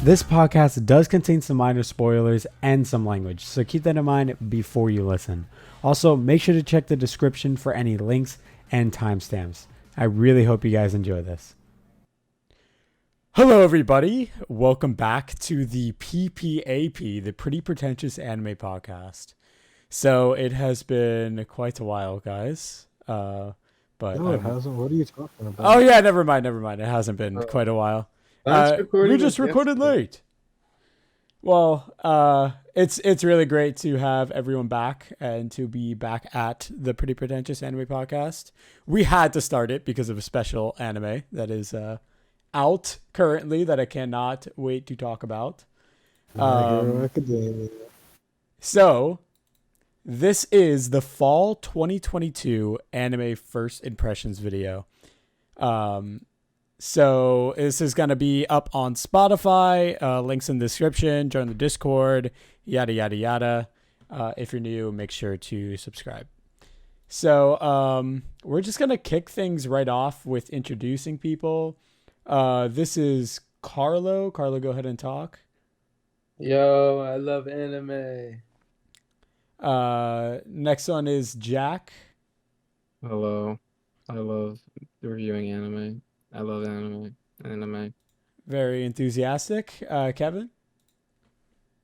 This podcast does contain some minor spoilers and some language, so keep that in mind before you listen. Also, make sure to check the description for any links and timestamps. I really hope you guys enjoy this. Hello, everybody. Welcome back to the PPAP, the Pretty Pretentious Anime Podcast. So it has been quite a while, guys. But No, it hasn't. What are you talking about? Oh yeah, never mind. It hasn't been quite a while. We just recorded late. Well, it's really great to have everyone back and to be back at the Pretty Pretentious Anime Podcast. We had to start it because of a special anime that is out currently that I cannot wait to talk about. My Hero Academia. So, this is the fall 2022 anime first impressions video. So this is going to be up on Spotify, links in the description, join the Discord, yada, yada, yada. If you're new, make sure to subscribe. So we're just going to kick things right off with introducing people. This is Carlo. Carlo, go ahead and talk. Yo, I love anime. Next one is Jack. Hello. I love reviewing anime. I love anime. Very enthusiastic. Kevin.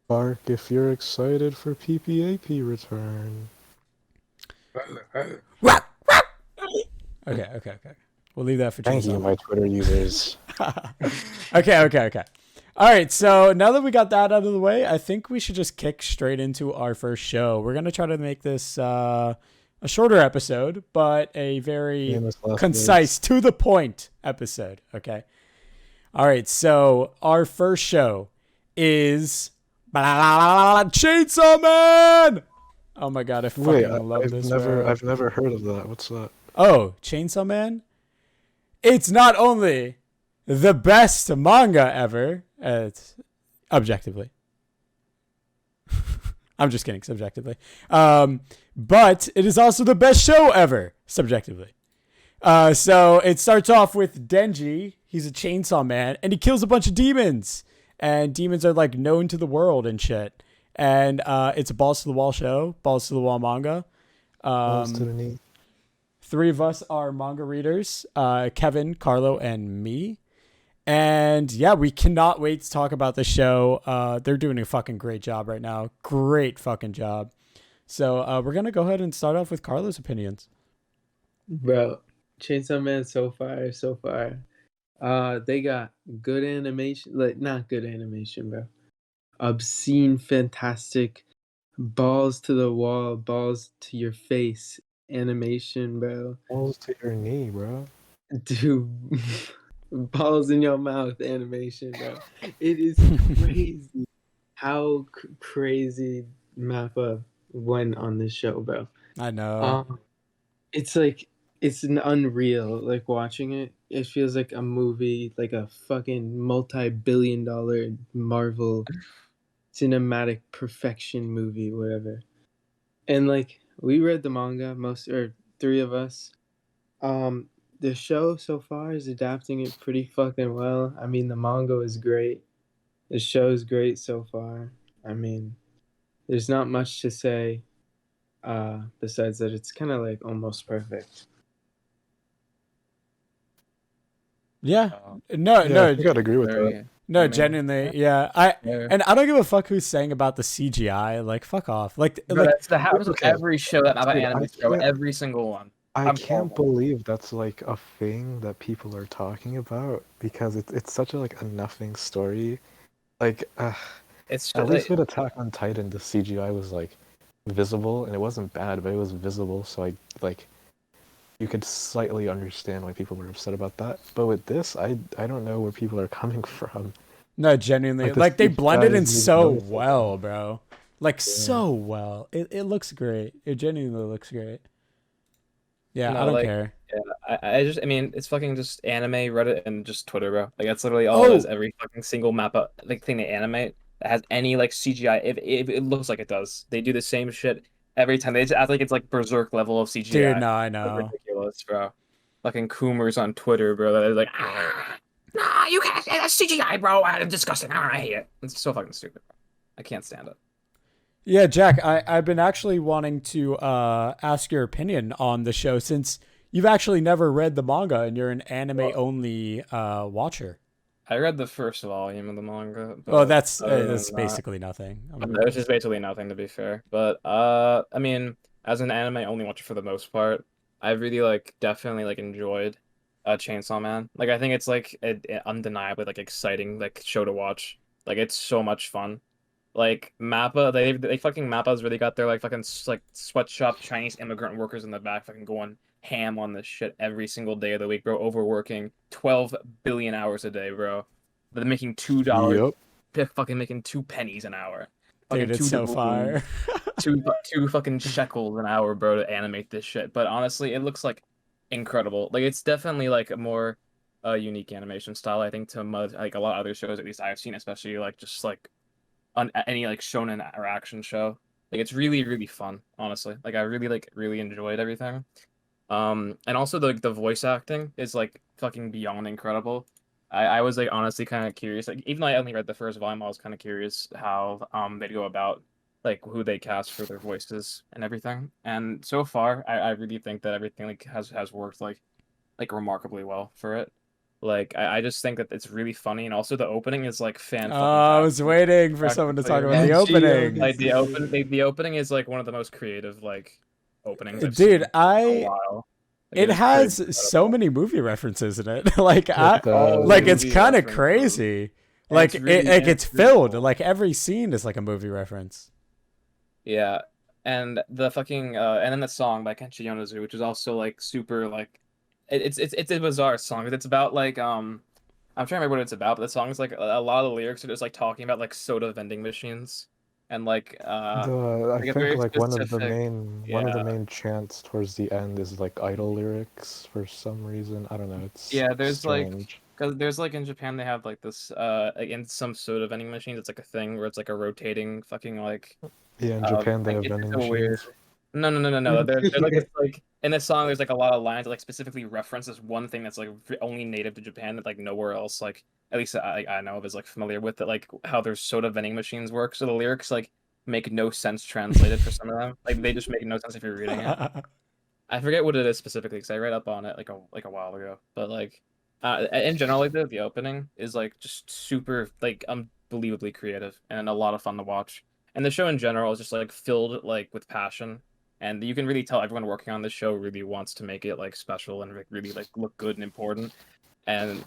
Bark if you're excited for PPAP return. Okay. We'll leave that for Thank you, my Twitter users. Okay. All right, so now that we got that out of the way, I think we should just kick straight into our first show. We're going to try to make this a shorter episode, but a very concise, to the point episode, okay? All right, so our first show is Chainsaw Man! Oh my god, I fucking love this. I've never heard of that. What's that? Oh, Chainsaw Man? It's not only the best manga ever, it's objectively. I'm just kidding, subjectively. But it is also the best show ever, subjectively. So it starts off with Denji. He's a chainsaw man, and he kills a bunch of demons. And demons are, like, known to the world and shit. And it's a balls-to-the-wall show, balls-to-the-wall manga. Balls to the knee. Three of us are manga readers, Kevin, Carlo, and me. And yeah, we cannot wait to talk about the show. They're doing a fucking great job right now. Great fucking job. So we're going to go ahead and start off with Carlo's opinions. Bro, Chainsaw Man so far. They got good animation, like not good animation, bro. Obscene, fantastic, balls to the wall, balls to your face animation, bro. Balls to your knee, bro. Dude, balls in your mouth animation, bro. It is crazy how crazy Mappa went on this show, bro. I know. It's like, it's an unreal, like watching it. It feels like a movie, like a fucking multi-billion-dollar Marvel cinematic perfection movie, whatever. And like, we read the manga, three of us. The show so far is adapting it pretty fucking well. I mean, the manga is great. The show is great so far. I mean, there's not much to say besides that it's kind of like almost perfect. Yeah. No. I gotta agree with that. No, genuinely, yeah. And I don't give a fuck who's saying about the CGI. Like, fuck off. Like That's the happens with every show that about anime show, every single one. I can't believe that's like a thing that people are talking about because it's such a like a nothing story. Like, It's at least with Attack on Titan, the CGI was like visible and it wasn't bad, but it was visible. So you could slightly understand why people were upset about that. But with this, I don't know where people are coming from. No, genuinely. Like they blended in so well, bro. Like, so well. It looks great. It genuinely looks great. Yeah, No, I don't like, care. Yeah, I mean, it's fucking just anime, Reddit, and just Twitter, bro. Like, that's literally all it is. Every fucking single like thing they animate that has any like CGI, if it looks like it does. They do the same shit every time. They just act like it's like Berserk level of CGI. Dude, no, I know. Like, ridiculous, bro. Fucking Coomers on Twitter, bro. That is like, nah, you can't. That's CGI, bro. It's disgusting. I hate it. It's so fucking stupid. I can't stand it. Yeah, Jack, I've been actually wanting to ask your opinion on the show since you've actually never read the manga and you're an anime only watcher. I read the first volume of the manga. Oh, that's that's basically nothing. It's just basically nothing, to be fair. But I mean, as an anime only watcher for the most part, I really definitely enjoyed Chainsaw Man. Like I think it's an undeniably exciting show to watch. Like it's so much fun. Like Mappa, they fucking Mappa's really got their fucking sweatshop Chinese immigrant workers in the back fucking going ham on this shit every single day of the week, bro. Overworking 12 billion hours a day, bro. They're making $2. Yep. They're fucking making 2 pennies an hour. Dude, it's so fire. two fucking shekels an hour, bro, to animate this shit. But honestly, it looks incredidible. Like it's definitely a more unique animation style, I think, to a lot of other shows, at least I've seen, especially just on any shonen or action show. Like it's really, really fun, honestly. Like I really really enjoyed everything. And also the voice acting is fucking beyond incredible. I was honestly kind of curious. Even though I only read the first volume, I was kind of curious how they'd go about who they cast for their voices and everything. And so far, I really think that everything has worked remarkably well for it. I just think that it's really funny, and also the opening is fan. I was waiting for someone to talk about the opening. The opening is one of the most creative openings. I've Dude, seen in a while. It has so many movie references in it. It's kind of crazy. It's filled. Every scene is a movie reference. Yeah, and the fucking and then the song by Kenshi Yonezu, which is also super it's a bizarre song. It's about I'm trying to remember what it's about, but the song is a lot of the lyrics are just talking about soda vending machines and I think one of the main chants towards the end is idol lyrics for some reason. I don't know. It's there's strange. because there's in Japan they have this in some soda vending machines it's a thing where it's a rotating fucking Yeah, in Japan they have vending machines. Weird. No. There's in this song there's a lot of lines that specifically reference this one thing that's only native to Japan that nowhere else at least I know of is familiar with it, how their soda vending machines work. So the lyrics make no sense translated for some of them. They just make no sense if you're reading it. I forget what it is specifically because I read up on it a while ago. But in general, the opening is just super unbelievably creative and a lot of fun to watch. And the show in general is just filled with passion. And you can really tell everyone working on this show really wants to make it special and really look good and important. And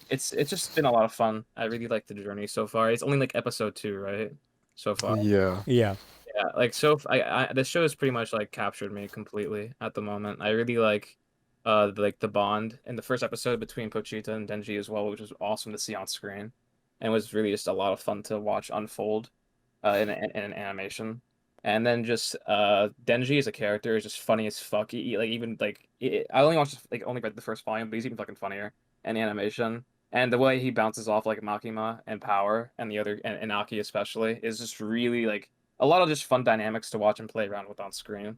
it's just been a lot of fun. I really like the journey so far. It's only episode 2, right? So far. Yeah. This show has pretty much captured me completely at the moment. I really the bond in the first episode between Pochita and Denji as well, which was awesome to see on screen, and was really just a lot of fun to watch unfold in an animation. And then just Denji as a character is just funny as fuck. I only watched only read the first volume, but he's even fucking funnier in animation. And the way he bounces off Makima and Power and the other and Aki especially is just really a lot of just fun dynamics to watch and play around with on screen.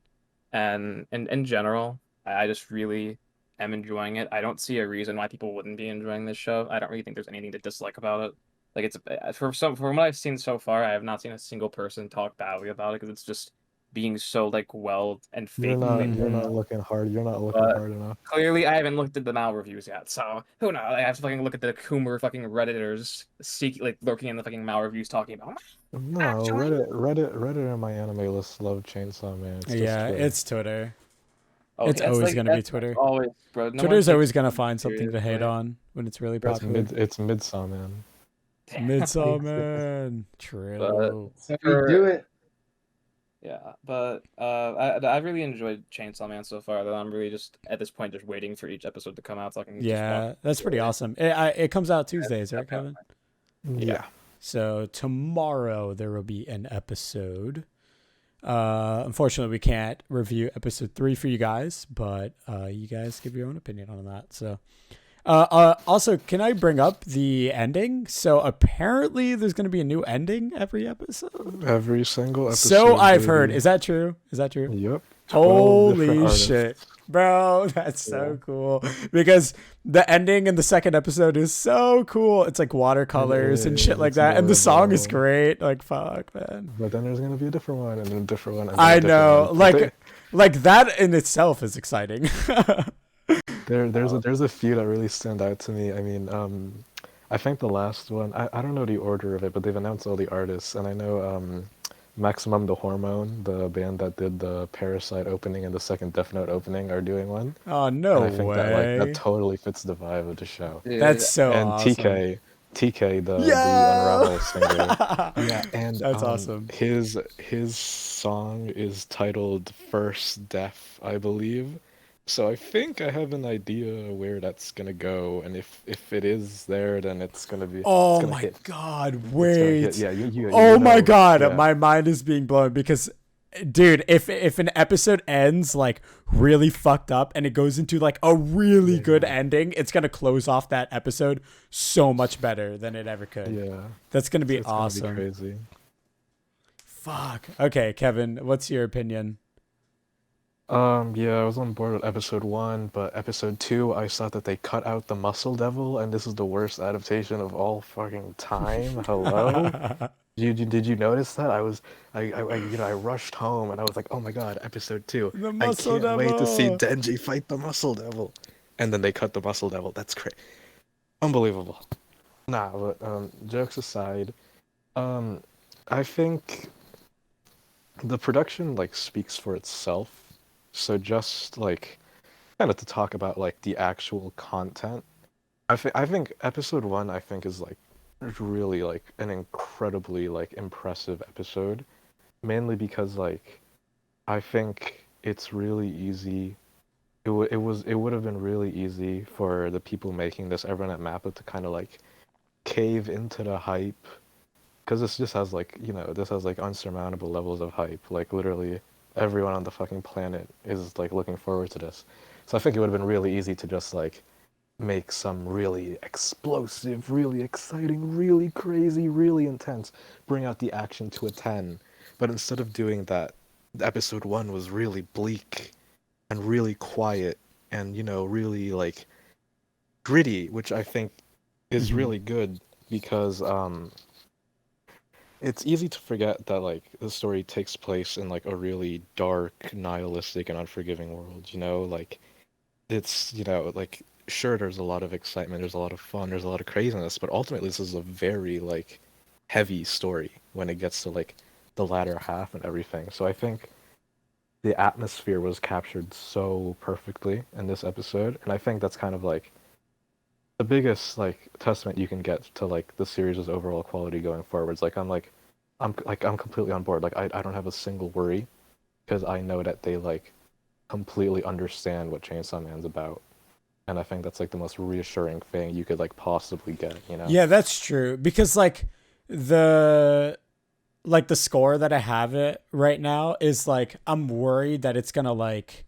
And in general, I just really am enjoying it. I don't see a reason why people wouldn't be enjoying this show. I don't really think there's anything to dislike about it. It's from what I've seen so far, I have not seen a single person talk badly about it because it's just being so well and fake. You're not looking hard. You're not looking hard enough. Clearly, I haven't looked at the Mal reviews yet, so who knows? I have to fucking look at the Coomer fucking Redditors lurking in the fucking Mal reviews talking about. No, Reddit and my anime list love Chainsaw Man. It's Twitter. Oh, it's always gonna be Twitter. Always, bro. Twitter's always gonna find something to hate on when it's really popular. It's Midsaw Man. Midsaw Man. True. So we do it. Yeah, but I really enjoyed Chainsaw Man so far. Though I'm really just at this point just waiting for each episode to come out. So I can that's pretty awesome. It comes out Tuesdays, right, Kevin? Yeah. So tomorrow there will be an episode. Unfortunately, we can't review episode 3 for you guys, but you guys give your own opinion on that. So. Also, can I bring up the ending? So apparently there's going to be a new ending every episode. Every single episode. So I've heard. Is that true? Yep. 12 different Holy artists. shit. Bro, that's so Yeah. cool. Because the ending in the second episode is so cool. It's like watercolors and shit like It's that. And the song is adorable. great. Like, fuck, man. But then there's gonna be a different one, and then a different one, and then a I different know. one. But Like that in itself is exciting. there's a few that really stand out to me. I mean, I think the last one, I don't know the order of it, but they've announced all the artists, and I know Maximum the Hormone, the band that did the Parasite opening and the second Death Note opening, are doing one, Oh, and no I think that like that way. totally fits the vibe of the show. That's so And awesome. TK, the Yeah. Unravel singer, yeah, and That's awesome. his song is titled First Death, I believe. So I think I have an idea where that's gonna go, and if it is there, then it's Oh gonna my hit. God, It's gonna hit. wait. Yeah, you Oh my know. God, Yeah, my mind is being blown because dude, if an episode ends like really fucked up and it goes into like a really good yeah, ending, it's going to close off that episode so much better than it ever could. yeah. That's going to be It's gonna be awesome. crazy. Fuck. Okay, Kevin, what's your opinion? Yeah, I was on board with episode one, but episode two, I saw that they cut out the Muscle Devil, and this is the worst adaptation of all fucking time. Hello? Did you notice that? I rushed home and I was like, oh my god, episode two. The I Muscle can't wait to see Devil. Denji fight the Muscle Devil. And then they cut the Muscle Devil. That's crazy. Unbelievable. Nah, but jokes aside, um, I think the production like speaks for itself. So just like kind of to talk about like the actual content. I think episode one I think is like really like an incredibly like impressive episode, mainly because like I think it's really easy. It would have been really easy for the people making this, everyone at Mappa, to kind of like cave into the hype, because this just has like this has like unsurmountable levels of hype. Like literally everyone on the fucking planet is like looking forward to this. So I think it would have been really easy to just like make some really explosive, really exciting, really crazy, really intense, bring out the action to a 10. But instead of doing that, episode 1 was really bleak and really quiet and, really like gritty, which I think is Mhm. really good because it's easy to forget that like the story takes place in like a really dark, nihilistic and unforgiving world, like it's like sure there's a lot of excitement, there's a lot of fun, there's a lot of craziness, but ultimately this is a very like heavy story when it gets to like the latter half and everything. So I think the atmosphere was captured so perfectly in this episode, and I think that's kind of like the biggest like testament you can get to like the series' overall quality going forwards. I'm completely on board. Like I don't have a single worry because I know that they like completely understand what Chainsaw Man's about. And I think that's like the most reassuring thing you could like possibly get. Yeah, that's true because the the score that I have it right now is like I'm worried that it's going to like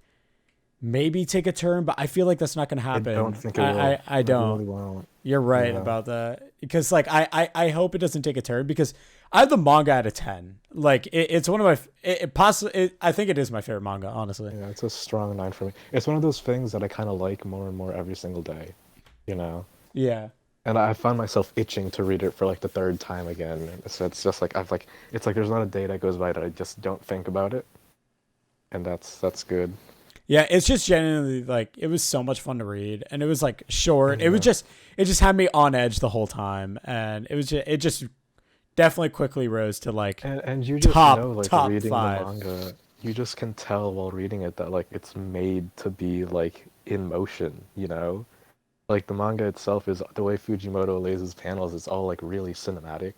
maybe take a turn, but I feel like that's not going to I don't happen. think it will. I It don't. really won't. You're right Yeah. about that because like I hope it doesn't take a turn because I have the manga at a 10. Like it's one of my possibly I think it is my favorite manga, honestly. Yeah, it's a strong 9 for me. It's one of those things that I kind of like more and more every single day, you know? Yeah. And I find myself itching to read it for like the third time again. So it's just like it's like there's not a day that goes by that I just don't think about it. And that's good. Yeah, it's just genuinely like it was so much fun to read and it was like short. Yeah. It just had me on edge the whole time and it just definitely quickly rose to like And you just top know, like top reading 5. the manga, you just can tell while reading it that like it's made to be like in motion. Like the manga itself is the way Fujimoto lays his panels, it's all like really cinematic.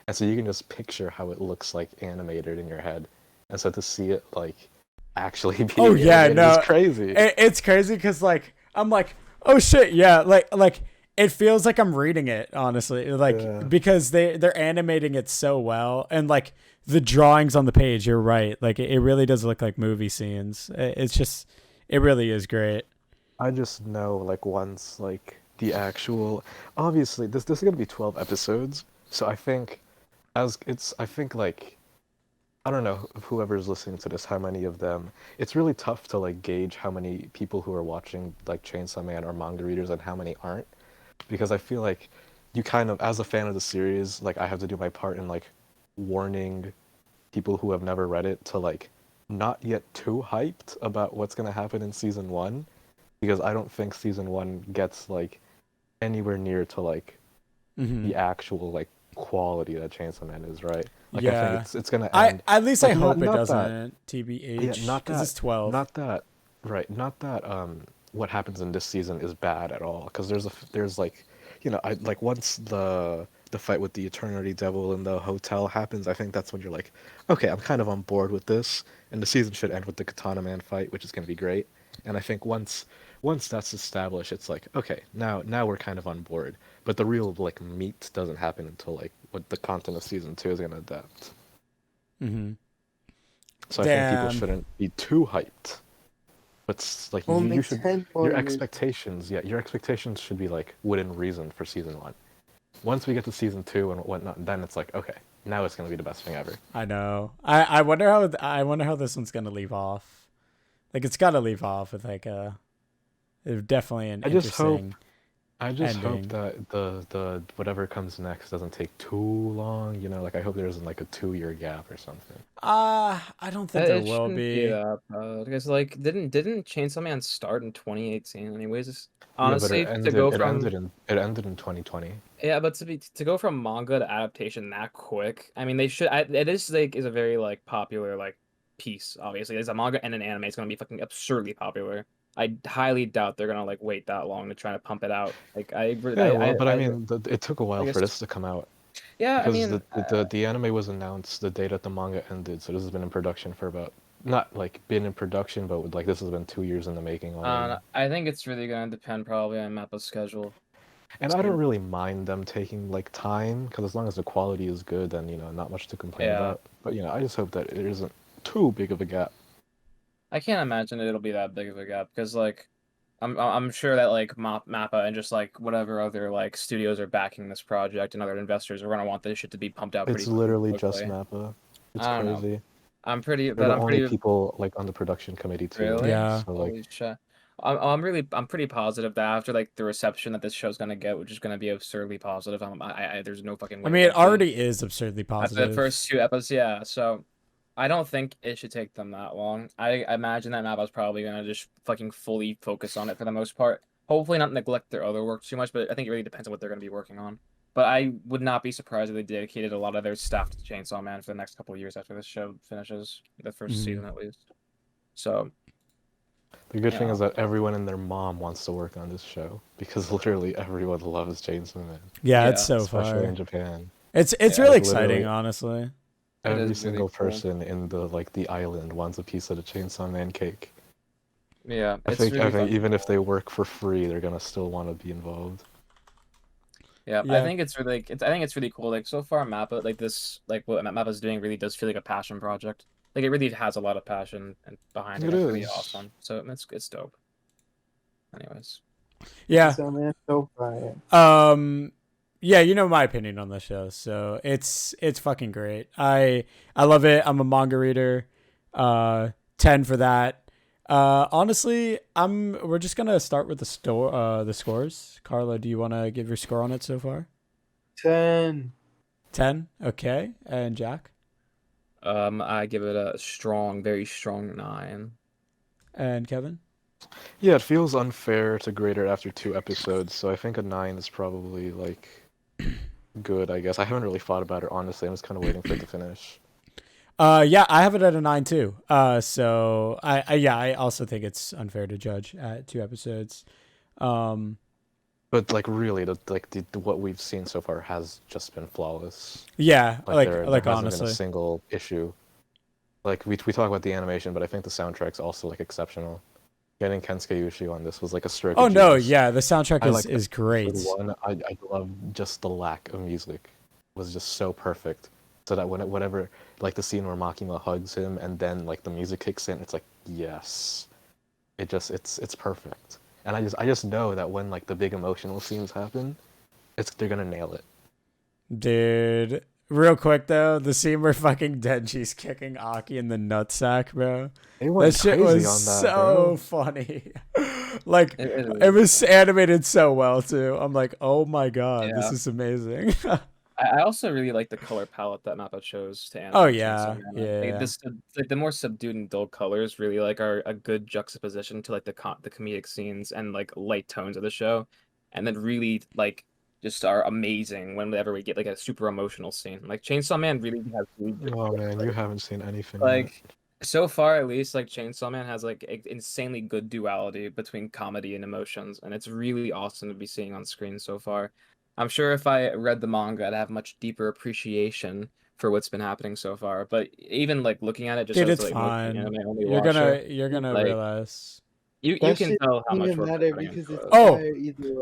And so you can just picture how it looks like animated in your head. And so to see it like actually be Oh yeah, animated is no. crazy. It's crazy cuz like I'm like, "Oh shit, yeah." Like it feels like I'm reading it, honestly. Like Yeah. because they're animating it so well and like the drawings on the page, you're right. Like it really does look like movie scenes. It's just it really is great. I just know like once like the actual obviously this is gonna be 12 episodes, so I think like I don't know whoever's listening to this, how many of them. It's really tough to like gauge how many people who are watching like Chainsaw Man are manga readers and how many aren't, because I feel like you kind of, as a fan of the series, like I have to do my part in like warning people who have never read it to like not get too hyped about what's gonna happen in season one, because I don't think season one gets like anywhere near to like Mm-hmm. the actual like quality that Chainsaw Man is, right? Like I think Yeah. it's gonna I end at least I like hope it not that. doesn't. Yeah, TBH, not because that, it's 12. not that, right? Not that what happens in this season is bad at all. Because there's like, I like once the fight with the Eternity Devil in the hotel happens, I think that's when you're like, okay, I'm kind of on board with this, and the season should end with the Katana Man fight, which is gonna be great. And I think once that's established, it's like, okay, now we're kind of on board. But the real like meat doesn't happen until like what the content of season two is gonna adapt. Mm-hmm. So I think people Damn. shouldn't be too hyped. But like Only you should 10 more your years. expectations, yeah, your expectations should be like within reason for season one. Once we get to season two and whatnot, then it's like, okay, now it's gonna be the best thing ever. I know. I wonder how this one's gonna leave off. Like it's gotta leave off with like definitely an I just hope interesting I just hope ending. that the whatever comes next doesn't take too long, like I hope there isn't like a 2 year gap or something. I don't think there It will shouldn't be be. that bad because like didn't Chainsaw Man start in 2018 anyways? Yeah, but Honestly, to go from it ended in 2020. yeah, but to go from manga to adaptation that quick, I mean they should. It is like is a very like popular like piece. Obviously, as a manga and an anime, it's gonna be fucking absurdly popular. I highly doubt they're gonna like wait that long to try to pump it out. Like Yeah, well, but I I mean, it took a while for guess this to come out. yeah. I Because mean, the anime was announced the day that the manga ended, so this has been in production for about not like been in production, but like this has been 2 years in the making already. I think it's really gonna depend probably on Mappa's schedule. And I don't really mind them taking like time, because as long as the quality is good, then not much to complain Yeah. about. But I just hope that it isn't too big of a gap. I can't imagine it'll be that big of a gap because like I'm sure that like Mappa and just like whatever other like studios are backing this project and other investors are gonna want this shit to be pumped out pretty It's fucking literally just quickly. Mappa. It's I don't know. crazy. They're But the I'm only pretty people like on the production committee too. really Yeah. So like, holy shit. I'm pretty positive that after like the reception that this show's gonna get, which is gonna be absurdly positive. There's no fucking I way. mean, it Actually, already is absurdly after the positive. first two episodes, yeah. So I don't think it should take them that long. I imagine that Mappa's probably gonna just fucking fully focus on it for the most part. Hopefully not neglect their other work too much, but I think it really depends on what they're gonna be working on. But I would not be surprised if they dedicated a lot of their staff to Chainsaw Man for the next couple of years after this show finishes, the first season at least. So the good thing yeah. is that everyone and their mom wants to work on this show, because literally everyone loves Chainsaw Man, Yeah, Yeah. it's so especially far. in Japan. It's Yeah, really Like exciting, literally honestly. It every is really single cool. person in the island wants a piece of the Chainsaw Man cake. Yeah, I it's think really fucking even if cool. they work for free, they're gonna still want to be involved. Yeah, I Yeah. think it's really I think it's really cool. Like so far, Mappa like this like what Mappa's doing really does feel like a passion project. Like it really has a lot of passion and behind it. It It's really is. awesome. So it's dope. Anyways, Yeah. So man, so fire. Yeah, you know my opinion on the show, so it's fucking great. I love it. I'm a manga reader. 10 for that. Honestly, we're just gonna start with the scores. Carla, do you wanna give your score on it so far? 10. 10? Okay. And Jack? I give it a strong, very strong 9. And Kevin? Yeah, it feels unfair to grade it after 2 episodes, so I think a 9 is probably like good, I guess. I haven't really thought about it honestly. I'm just kind of waiting for it to finish. Yeah, I have it at a 9 too. So I also think it's unfair to judge at 2 episodes. But like really, what we've seen so far has just been flawless. Yeah, There hasn't been a honestly. single issue. Like we talk about the animation, but I think the soundtrack's also like exceptional. Getting Kensuke Yoshi on this was like a stroke Oh of no, genius. yeah, the soundtrack I is like is great. episode 1. I love just the lack of music. Was just so perfect. So that whenever like the scene where Makima hugs him and then like the music kicks in, it's like yes, it's perfect. And I just know that when like the big emotional scenes happen, they're gonna nail it. Dude, Real quick though, the scene where fucking Denji's kicking Aki in the nutsack, bro. They went That shit crazy was on that, so bro. funny. Like It it is. was animated so well too. I'm like, oh my god, this Yeah. is amazing. I also really like the color palette that Mappa chose to Oh animate yeah, Chainsaw Man. Like yeah. this, like the more subdued and dull colors really like are a good juxtaposition to like the comedic scenes and like light tones of the show, and then really like just are amazing whenever we get like a super emotional scene. Like Chainsaw Man really has really good Oh jokes, man, you haven't seen anything yet. like so far at least like Chainsaw Man has like insanely good duality between comedy and emotions, and it's really awesome to be seeing on screen so far. I'm sure if I read the manga I'd have much deeper appreciation for what's been happening so far, but even like looking at it just Dude, as it's like mostly an fine. anime only You're watcher, gonna like realize. you That can shit tell how doesn't much even work they're matter putting because into it's it. Oh, fire either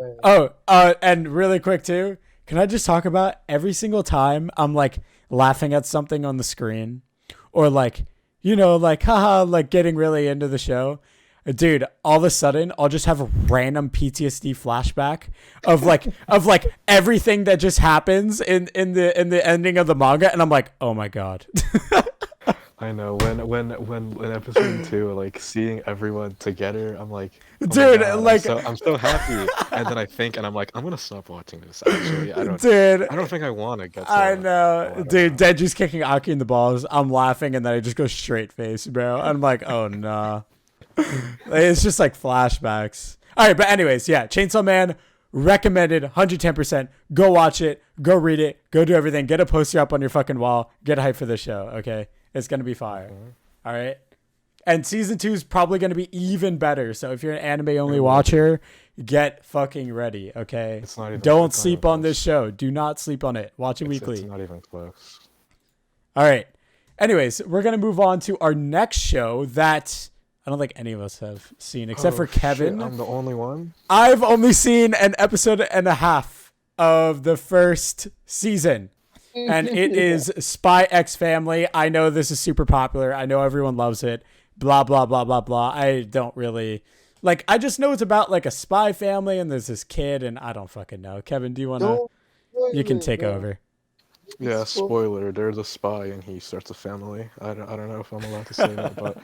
way. and really quick too. Can I just talk about every single time I'm like laughing at something on the screen, or like, like haha, like getting really into the show. Dude, all of a sudden I'll just have a random PTSD flashback of like everything that just happens in the ending of the manga, and I'm like, oh my god. I know when episode 2, like seeing everyone together, I'm like, oh my Dude, God, like, I'm so happy. And then I think, and I'm like, I'm gonna stop watching this. Actually, dude, I don't think I want to get to. I Oh, know, I don't dude. know. Denji's kicking Aki in the balls. I'm laughing, and then I just go straight face, bro. I'm like, oh no. It's just like flashbacks. All right, but anyways, yeah, Chainsaw Man recommended 110%. Go watch it. Go read it. Go do everything. Get a poster up on your fucking wall. Get hyped for the show. Okay, it's gonna be fire. All right. And season 2 is probably going to be even better. So if you're an anime only watcher, get fucking ready, okay? It's not even. Don't it's not sleep even on this close. show. Do not sleep on it. Watch it weekly. It's not even close. All right. Anyways, we're going to move on to our next show that I don't think any of us have seen except for Kevin. Shit, I'm the only one. I've only seen an episode and a half of the first season. And it is Spy X Family. I know this is super popular. I know everyone loves it. Blah, blah, blah, blah, blah. I don't really... Like, I just know it's about, like, a spy family, and there's this kid, and I don't fucking know. Kevin, do you want to... You can take over. Yeah, spoiler. There's a spy, and he starts a family. I don't know if I'm allowed to say that, but...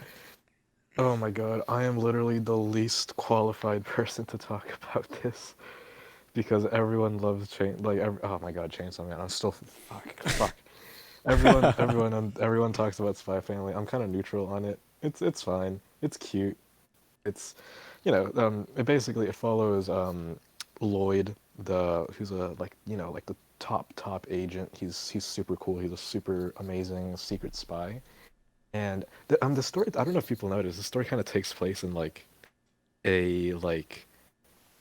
Oh my god, I am literally the least qualified person to talk about this. Because everyone loves oh my god, Chainsaw Man. I'm still... Fuck. Everyone talks about Spy Family. I'm kind of neutral on it. It's fine. It's cute. It's, it basically follows Lloyd, who's like the top agent. He's super cool. He's a super amazing secret spy. And the story, I don't know if people notice, the story kind of takes place in like a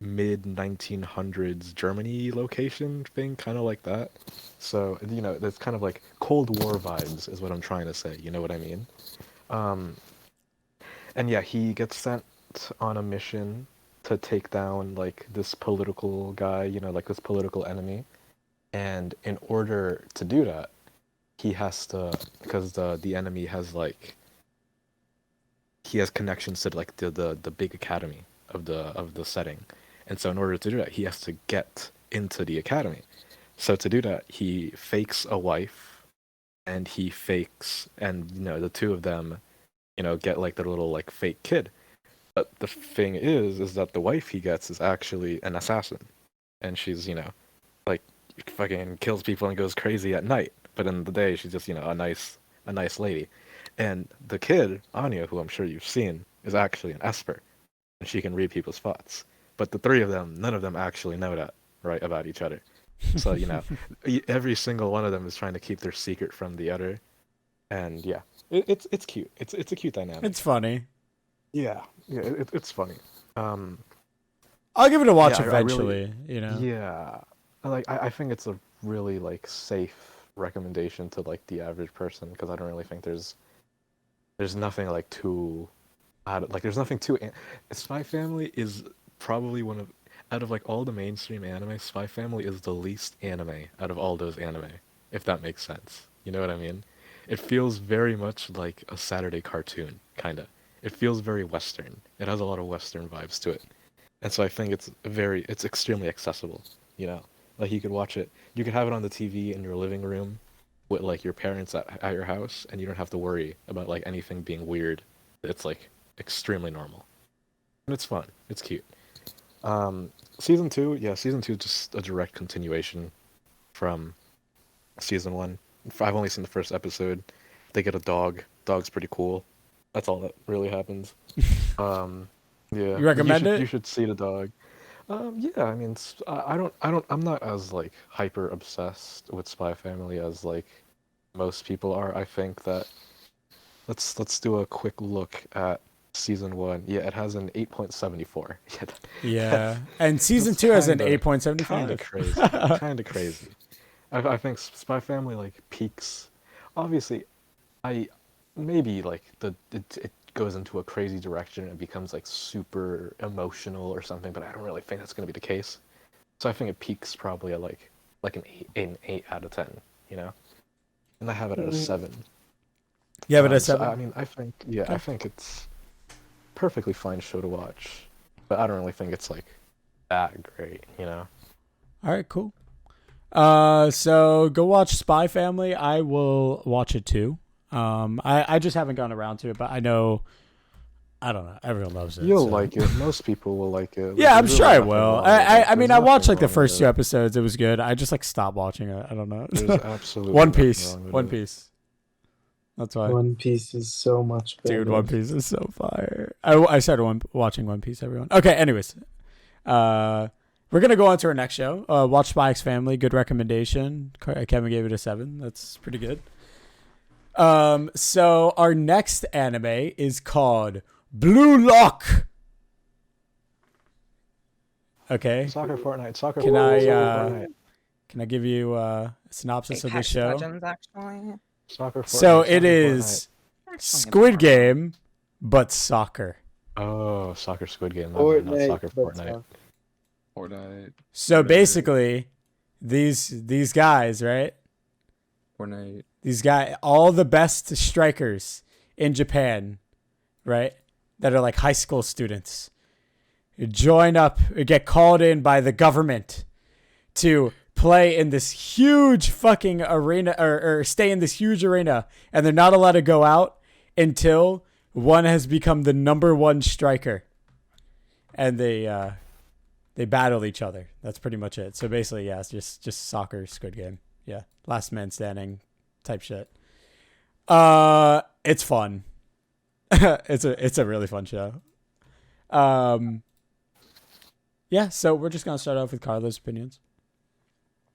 mid 1900s Germany location thing, kind of like that. So that's kind of like Cold War vibes is what I'm trying to say. You know what I mean? And yeah, he gets sent on a mission to take down like this political guy, like this political enemy. And in order to do that, he has to, because the enemy has he has connections to like the big academy of the setting. And so in order to do that, he has to get into the academy. So to do that, he fakes a wife, and the two of them, get like their little like fake kid. But the thing is that the wife he gets is actually an assassin, and she's like fucking kills people and goes crazy at night. But in the day, she's just a nice lady. And the kid Anya, who I'm sure you've seen, is actually an esper, and she can read people's thoughts. But the three of them, none of them actually know that, right, about each other. So, every single one of them is trying to keep their secret from the other. And yeah, it's cute. It's a cute dynamic. It's funny. Yeah, it's funny. I'll give it a watch eventually, Yeah. I think it's a really safe recommendation to the average person, because I don't really think there's nothing too there's nothing too Spy Family is probably one of, out of all the mainstream anime, Spy Family is the least anime out of all those anime, if that makes sense. You know what I mean? It feels very much like a Saturday cartoon, kinda. It feels very Western. It has a lot of Western vibes to it. And so I think it's extremely accessible, you could watch it. You could have it on the TV in your living room, with like your parents at your house, and you don't have to worry about like anything being weird. It's like extremely normal, and it's fun. It's cute. Season 2, yeah, season 2 is just a direct continuation from season 1. I've only seen the first episode. They get a dog. Dog's pretty cool. That's all that really happens. Yeah. You recommend it? You should see the dog. Yeah, I mean, I'm not as like hyper obsessed with Spy Family as like most people are. I think that let's do a quick look at season 1. Yeah, it has an 8.74. Yeah, and season 2 has an 8.75. Kind of crazy. Kind of crazy. I think Spy Family like peaks. Obviously, I maybe like it goes into a crazy direction and becomes like super emotional or something, but I don't really think that's going to be the case. So I think it peaks probably at like an 8 out of 10, you know. And I have it at a 7. Yeah, but a 7. So, I mean, I think it's perfectly fine show to watch, but I don't really think it's like that great, you know. All right, cool. So go watch Spy Family. I will watch it too. I just haven't gone around to it, but I don't know. Everyone loves it. You'll like it. Most people will like it. Yeah, I'm sure I will. I mean, I watched like the first 2 episodes. It was good. I just like stopped watching it. I don't know. There's absolutely One Piece. nothing wrong with One it. Piece. That's why. One Piece is so much better. Dude, One Piece is so fire. I started watching One Piece, everyone. Okay, anyways. We're going to go on to our next show. Watch Spy X Family. Good recommendation. Kevin gave it a 7. That's pretty good. So our next anime is called Blue Lock. Okay. Soccer Fortnite. Can I give you a synopsis of the show? Legends, actually. Soccer Fortnite. So it is Squid Game, but soccer. Oh, soccer Squid Game. Not Fortnite, soccer but Fortnite. Fortnite. So basically, these guys, right? Fortnite. These guys, all the best strikers in Japan, right? That are like high school students, join up, get called in by the government to play in this huge fucking arena or stay in this huge arena. And they're not allowed to go out until one has become the number 1 striker. And they battle each other. That's pretty much it. So basically, yeah, it's just soccer Squid Game. Yeah. Last man standing type shit. It's fun. it's a really fun show. Yeah, so we're just gonna start off with Carlos' opinions.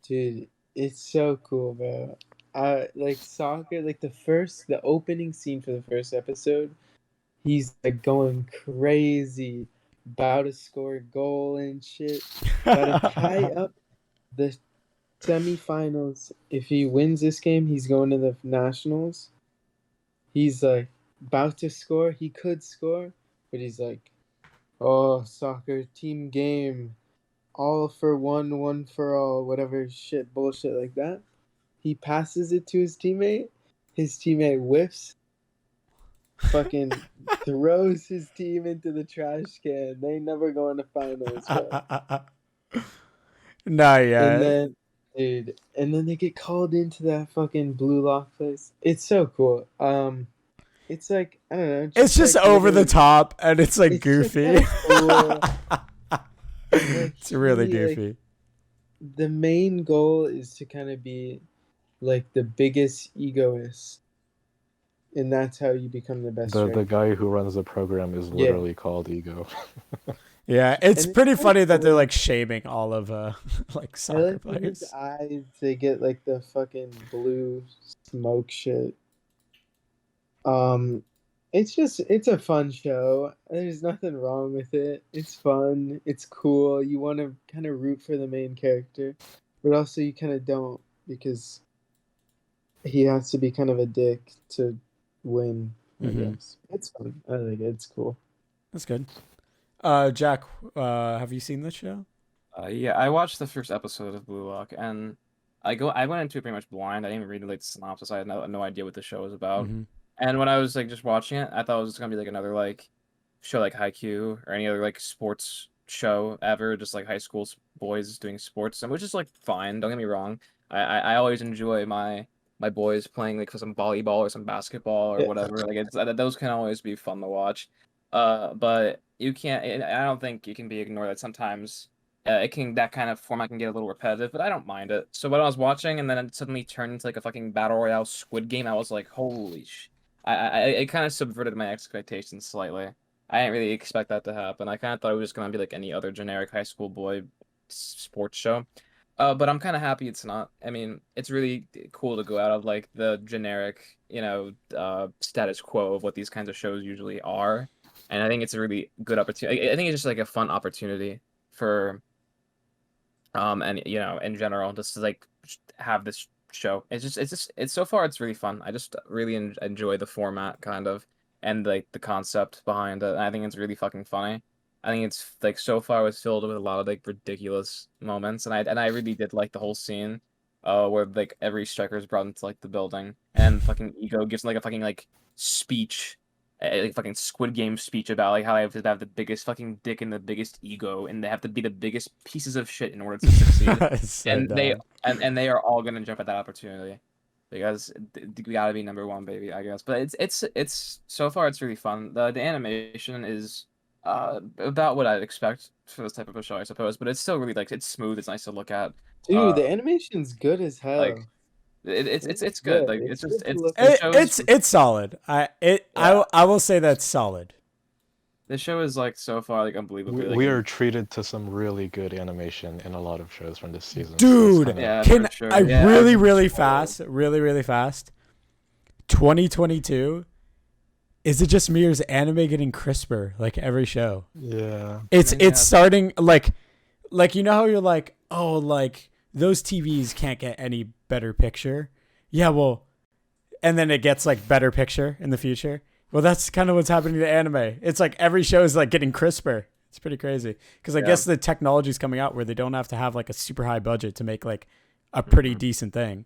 Dude, it's so cool, bro. Like soccer, like the opening scene for the first episode, he's like going crazy, about to score a goal and shit. About to tie up the semifinals. If he wins this game, he's going to the nationals. He's like about to score. He could score, but he's like, oh, soccer team game, all for one for all, whatever shit bullshit like that. He passes it to his teammate. His teammate whiffs, fucking throws his team into the trash can. They never go in the finals, bro. Nah, yeah. And then they get called into that fucking Blue Lock place. It's so cool. It's like, I don't know. It's just like over the top and it's like it's goofy. just cool. It's really Like, goofy. the main goal is to kind of be like the biggest egoist, and that's how you become the best. The guy who runs the program is literally called Ego. Yeah, it's And pretty it's funny that they're cool. like shaming all of like I soccer like when his players. eyes, they get like the fucking blue smoke shit. It's a fun show. There's nothing wrong with it. It's fun. It's cool. You want to kind of root for the main character, but also you kind of don't, because he has to be kind of a dick to win. I Mhm. guess it's fun. I think it's cool. That's good. Jack, have you seen this show? Yeah, I watched the first episode of Blue Lock, and I went into it pretty much blind. I didn't even read like the synopsis. I had no idea what the show was about. Mhm. And when I was like just watching it, I thought it was just gonna be like another like show like Haikyuu or any other like sports show ever, just like high school boys doing sports, and which is like fine. Don't get me wrong. I always enjoy my my boys playing like some volleyball or some basketball or Yeah. whatever. Like those can always be fun to watch. But you can't. I don't think you can be ignored that sometimes. That kind of format can get a little repetitive, but I don't mind it. So when I was watching, and then it suddenly turned into like a fucking battle royale Squid Game, I was like, holy sh! It kind of subverted my expectations slightly. I didn't really expect that to happen. I kind of thought it was just gonna be like any other generic high school boy sports show. But I'm kind of happy it's not. I mean, it's really cool to go out of like the generic, status quo of what these kinds of shows usually are. And I think it's a really good opportunity. I think it's just like a fun opportunity for, and in general, just to like have this show. It's so far it's really fun. I just really enjoy the format kind of, and like the concept behind it. And I think it's really fucking funny. I think it's like so far it's filled with a lot of like ridiculous moments, and I really did like the whole scene, where like every striker is brought into like the building, and fucking Ego gives like a fucking like speech, like fucking Squid Game speech about like how they have to have the biggest fucking dick and the biggest ego, and they have to be the biggest pieces of shit in order to succeed, It's so and they dumb. and they are all gonna jump at that opportunity. Because we gotta be number one, baby, I guess. But it's so far it's really fun. The animation is about what I'd expect for this type of a show, I suppose. But it's still really like it's smooth. It's nice to look at. Dude, Uh, the animation's good as like hell. it's good. Like It's it's good to it's look the at. show's It's solid. Yeah. I will say that's solid. the show is like so far like unbelievably like We are treated to some really good animation in a lot of shows from this season. Dude, Yeah, can for sure. I Yeah, really, I- really fast, really fast? 2022. Is it just me or is anime getting crisper like every show? Yeah. It's Yeah. starting like you know how you're like, oh, like those TVs can't get any better picture. Yeah, well, and then it gets like better picture in the future. Well, that's kind of what's happening to anime. It's like every show is like getting crisper. It's pretty crazy because I Yeah. guess the technology's coming out where they don't have to have like a super high budget to make like a pretty Mhm. decent thing.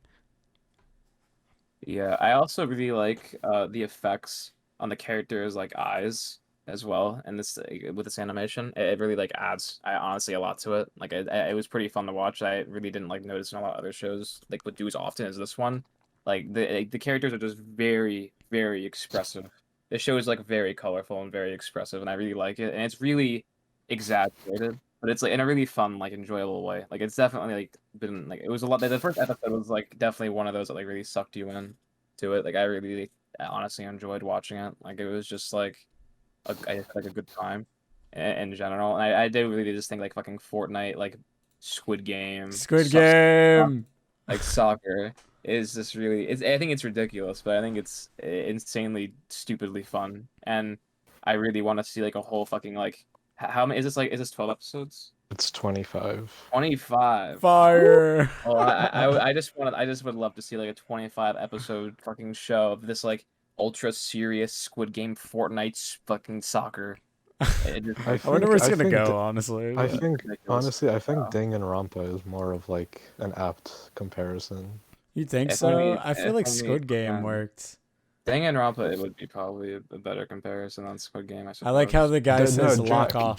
Yeah, I also really like the effects on the characters' like eyes as well, and this with this animation, it really like adds honestly a lot to it. Like it was pretty fun to watch. I really didn't like notice in a lot of other shows like would do as often as this one. Like the characters are just very expressive. The show is like very colorful and very expressive, and I really like it. And it's really exaggerated, but it's like in a really fun, like enjoyable way. Like it's definitely like been like it was a lot. The first episode was like definitely one of those that like really sucked you in to it. Like I really honestly enjoyed watching it. Like it was just like like a good time in general. And I did really just think like fucking Fortnite, like Squid Game, Squid Game. like soccer is just really. I think it's ridiculous, but I think it's insanely stupidly fun, and I really want to see like a whole fucking like how many is this like is this 12 episodes? It's 25. 25. Fire. Oh, I just would love to see like a 25 episode fucking show of this like ultra serious Squid Game Fortnite fucking soccer. It just, I I wonder where it's I gonna think go, honestly. I but- think ridiculous. honestly, I think Wow. Ding and Rampa is more of like an apt comparison. You think If so? only- I feel if like only Squid Game can. worked. Danganronpa, it would be probably a better comparison on Squid Game, I suppose. I like how the guy No, says lock Jack, off.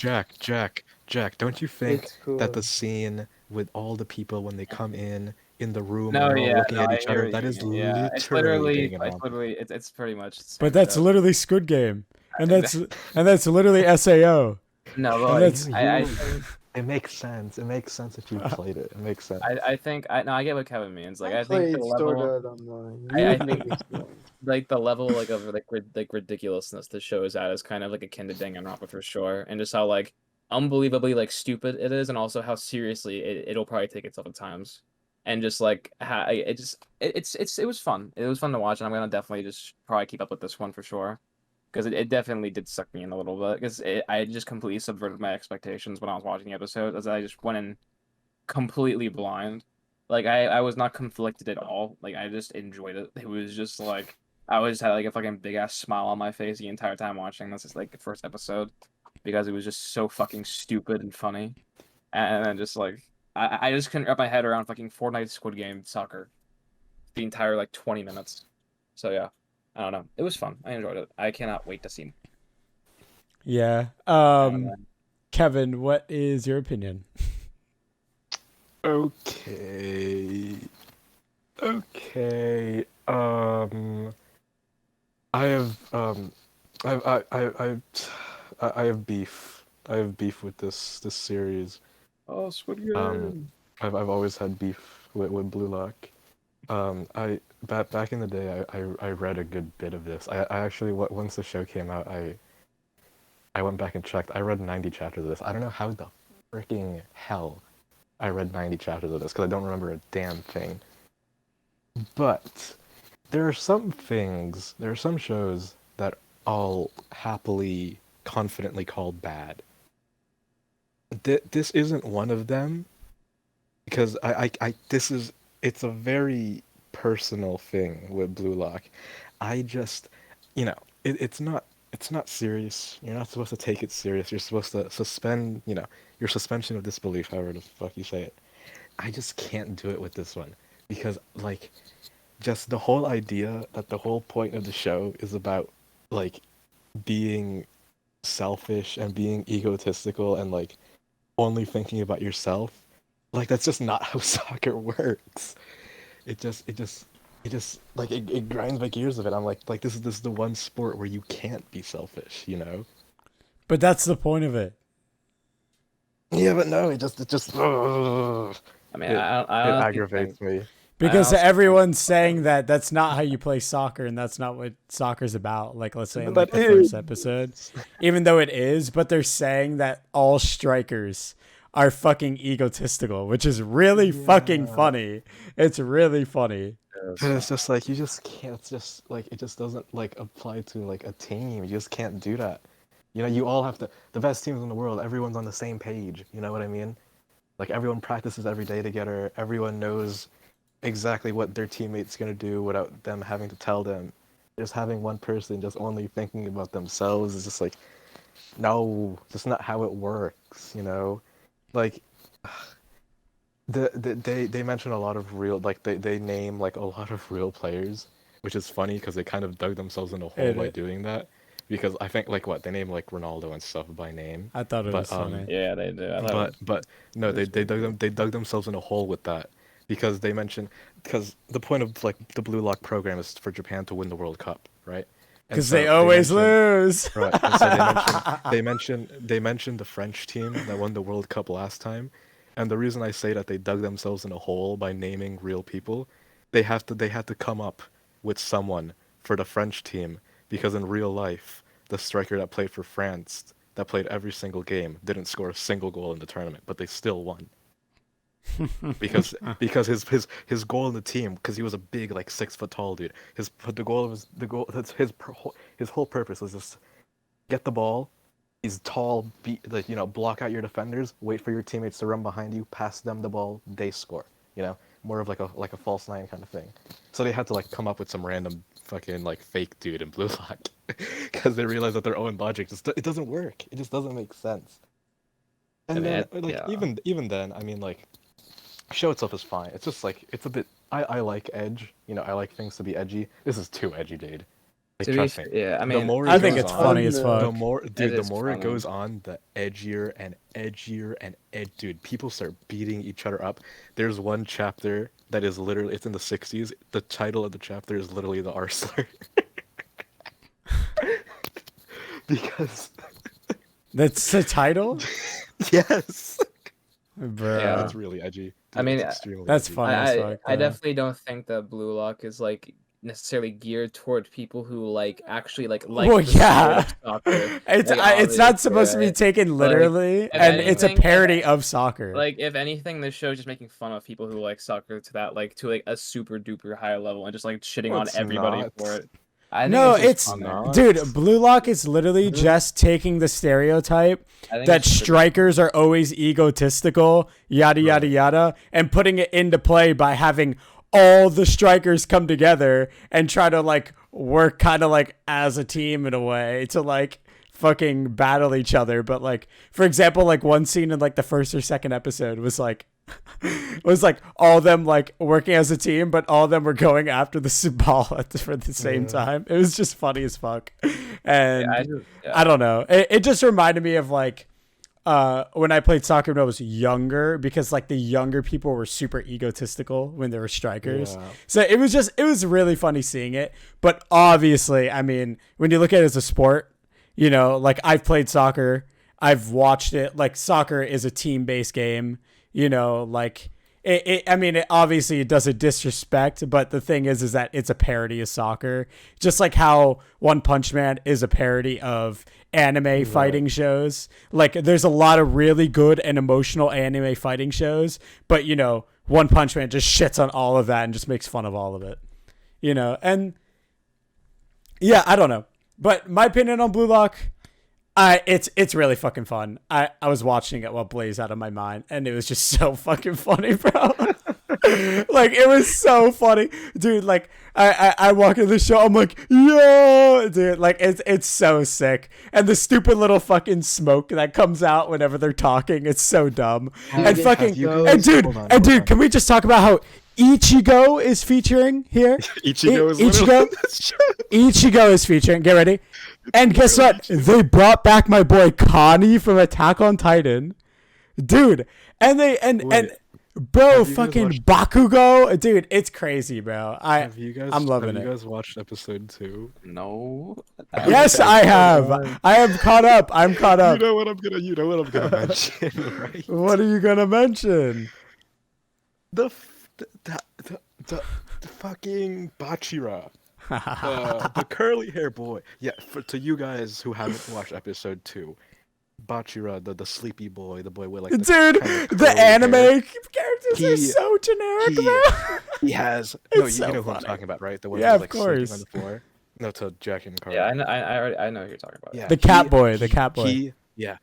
Jack, don't you think It's cool. that the scene with all the people when they come in the room No, and they're all yeah, looking no, at I each hear other, what that you is mean. Yeah, literally Danganronpa. it's pretty much the same But that's shit. literally Squid Game, and that's literally SAO. No, and but like, that's- I You- think It makes sense. It makes sense if you played it. It makes sense. I think I get what Kevin means. Like I think played the Sword level Art Online. I You think- understand. like the level like of like ridiculousness the show is at is kind of like akin to Danganronpa for sure, and just how like unbelievably like stupid it is, and also how seriously it'll probably take itself at times, and just like how it was fun. It was fun to watch, and I'm gonna definitely just probably keep up with this one for sure, because it definitely did suck me in a little bit, because I just completely subverted my expectations when I was watching the episode, as I just went in completely blind. Like I was not conflicted at all. Like I just enjoyed it. It was just like I always had like a fucking big ass smile on my face the entire time watching this. Is like the first episode, because it was just so fucking stupid and funny, and then just like I just couldn't wrap my head around fucking Fortnite Squid Game soccer the entire like 20 minutes. So yeah, I don't know. It was fun. I enjoyed it. I cannot wait to see. Yeah. Kevin, what is your opinion? Okay. Okay. I have I have beef. I have beef with this series. Oh, Squid Um, Game. I've always had beef with Blue Lock. I back in the day, I read a good bit of this. I actually once the show came out, I went back and checked. I read 90 chapters of this. I don't know how the freaking hell I read 90 chapters of this because I don't remember a damn thing. But there are some things, there are some shows that I'll happily, confidently call bad. This isn't one of them because this is, it's a very personal thing with Blue Lock. I just, it's not serious. You're not supposed to take it serious. You're supposed to suspend, your suspension of disbelief, however the fuck you say it. I just can't do it with this one because, like, just the whole idea that the whole point of the show is about, like, being selfish and being egotistical and, like, only thinking about yourself. Like, that's just not how soccer works. It grinds my gears of it. I'm like this is the one sport where you can't be selfish, you know? But that's the point of it. Yeah, but no, it just ugh. I mean, It, I it honestly aggravates think, me. Because also think- everyone's saying that that's not how you play soccer and that's not what soccer's about. Like, let's say in But like the that first is. episode, even though it is, but they're saying that all strikers are fucking egotistical, which is really fucking Yeah. funny. It's really funny. But it's just like you just can't. It's just like it just doesn't like apply to like a team. You just can't do that. You know, you all have to. The best teams in the world. Everyone's on the same page. You know what I mean? Like everyone practices every day together. Everyone knows exactly what their teammate's gonna do without them having to tell them. Just having one person just only thinking about themselves is just like, no, that's not how it works. You know, like they mention a lot of real like they name like a lot of real players, which is funny because they kind of dug themselves in a hole by doing that. Because I think like what they name like Ronaldo and stuff by name, I thought it but was funny. yeah, they do. I thought but no, they dug themselves in a hole with that because they mentioned because the point of like the Blue Lock program is for Japan to win the World Cup, right? And Because so they always mentioned- lose. Right. And so they mentioned the French team that won the World Cup last time. And the reason I say that they dug themselves in a hole by naming real people, they had to come up with someone for the French team because in real life, the striker that played for France, that played every single game, didn't score a single goal in the tournament, but they still won. because his goal in the team, because he was a big like 6 foot tall dude, that's his whole purpose was just get the ball. He's tall, block out your defenders, wait for your teammates to run behind you, pass them the ball, they score. You know, more of like a false nine kind of thing. So they had to like come up with some random fucking like fake dude in Blue Lock because they realized that their own logic it doesn't work. It just doesn't make sense. And then even then, I mean like, show itself is fine. It's just like it's a bit. I like edge. You know, I like things to be edgy. This is too edgy, dude. Like, trust me. yeah, I mean, the more I it think goes it's on, funny as fuck. The more, dude, the is more it funny. goes on, the edgier and edgier and dude, people start beating each other up. There's one chapter that is literally, it's in the 60s. The title of the chapter is literally the R slur. Because That's the title? yes, Bruh. Yeah. it's really edgy. Dude, I mean, it's extremely that's edgy. funny as fuck. I though. definitely don't think that Blue Lock is like necessarily geared toward people who like actually like Well, the yeah. sport of soccer. It's Like, it's not obviously, supposed to be right? taken literally, if and it's a anything, parody of soccer. Like if anything, this show is just making fun of people who like soccer to that like to like a super duper high level and just like shitting No, on it's everybody not. for it. I think No, it's just it's funny. not. dude. Blue Lock is literally just taking the stereotype I think that it's pretty- strikers are always egotistical, yada yada Right. yada, and putting it into play by having all the strikers come together and try to like work kind of like as a team in a way to like fucking battle each other. But like, for example, like one scene in like the first or second episode was like all of them like working as a team, but all of them were going after the ball for the same time. It was just funny as fuck. And Yeah, I don't know. It just reminded me of like when I played soccer when I was younger, because like the younger people were super egotistical when they were strikers. Yeah. So it was really funny seeing it. But obviously, I mean, when you look at it as a sport, you know, like I've played soccer, I've watched it. Like soccer is a team-based game, you know, like I mean, obviously it does a disrespect, but the thing is that it's a parody of soccer, just like how One Punch Man is a parody of anime fighting shows. Like there's a lot of really good and emotional anime fighting shows, but you know, One Punch Man just shits on all of that and just makes fun of all of it, you know. And yeah, I don't know, but my opinion on Blue Lock, it's really fucking fun. I was watching it while Blaze out of my mind, and it was just so fucking funny, bro. Like it was so funny, dude. Like I walk in the show, I'm like, yo, dude. Like it's so sick, and the stupid little fucking smoke that comes out whenever they're talking, it's so dumb. And fucking dude, can we just talk about how Ichigo is featuring here? Ichigo is featuring. Get ready. And guess what? They brought back my boy Connie from Attack on Titan, dude. And bro, fucking Bakugo, dude. It's crazy, bro. I'm loving it. Have you guys watched episode 2? No. Yes, I have. I am caught up. I'm caught up. You know what I'm gonna mention, right? What are you gonna mention? The fucking Bachira. The curly hair boy. Yeah, to you guys who haven't watched episode 2, Bachira, the sleepy boy, the boy with like the anime characters are so generic, bro. He has you know who I'm talking about, right? The one yeah, who's of like sleeping course. on the floor. No, to Jack and Carl. Yeah, I know who you're talking about. Yeah, The cat boy.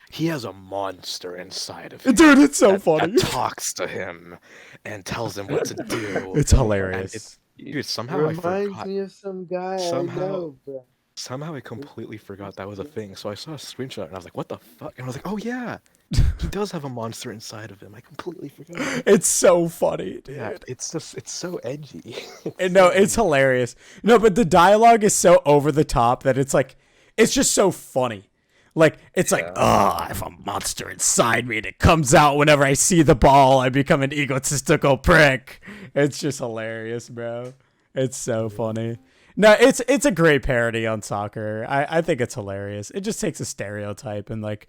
He has a monster inside of him. Dude, it's so funny. That talks to him and tells him what to do. It's hilarious. Dude, somehow Reminds me of some guy I know, bro. Somehow I completely forgot that was a thing. So I saw a screenshot and I was like, what the fuck? And I was like, oh yeah, he does have a monster inside of him. I completely forgot. It's so funny, dude. Yeah, it's so edgy. It's hilarious. No, but the dialogue is so over the top that it's like, it's just so funny. Like, it's like, I have a monster inside me and it comes out whenever I see the ball. I become an egotistical prick. It's just hilarious, bro. It's so funny. No, it's a great parody on soccer. I think it's hilarious. It just takes a stereotype and like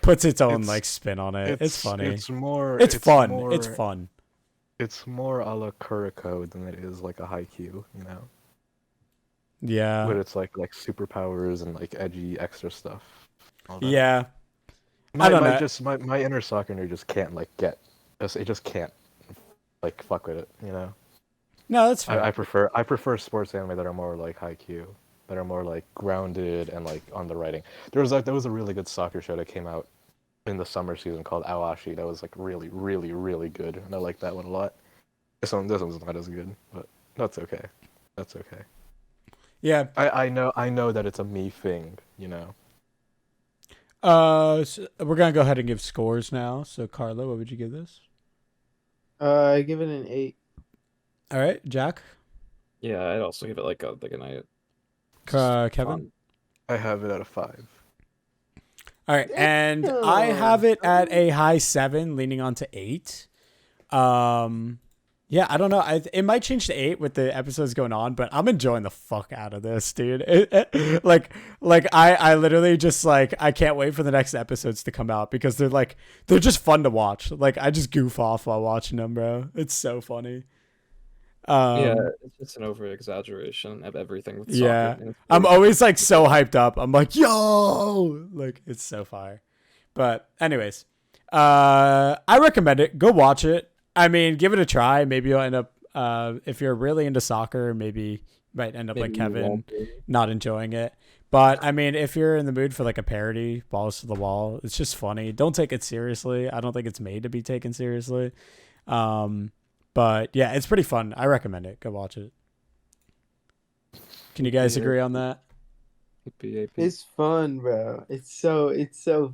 puts its own like spin on it. It's funny. It's fun. It's fun. It's more a la Kuroko than it is like a Haikyuu, you know? Yeah. But it's like superpowers and like edgy extra stuff. Yeah. I don't know. My inner soccer nerd just can't like it just can't like fuck with it, you know? No, that's fair. I prefer sports anime that are more like Haikyuu, that are more like grounded and like on the writing. There was a really good soccer show that came out in the summer season called Awashi that was like really, really, really good, and I like that one a lot. This one's not as good, but that's okay. That's okay. Yeah. I know that it's a me thing, you know. So we're gonna go ahead and give scores now. So Carlo, what would you give this? I give it an 8. All right, Jack. Yeah, I'd also give it like a 9. Kevin. I have it at a 5. All right, and I have it at a high 7, leaning on to 8. Yeah, I don't know. It might change to 8 with the episodes going on, but I'm enjoying the fuck out of this, dude. I literally just like, I can't wait for the next episodes to come out because they're just fun to watch. Like I just goof off while watching them, bro. It's so funny. Yeah, it's just an over exaggeration of everything with soccer. Yeah, I'm always like so hyped up. I'm like, yo, like it's so fire. But anyways, I recommend it. Go watch it. I mean, give it a try. Maybe you'll end up, if you're really into soccer, maybe you might end up like Kevin, not enjoying it. But I mean, if you're in the mood for like a parody, balls to the wall, it's just funny. Don't take it seriously. I don't think it's made to be taken seriously. But yeah, it's pretty fun. I recommend it. Go watch it. Can you guys agree on that? It's fun, bro. It's so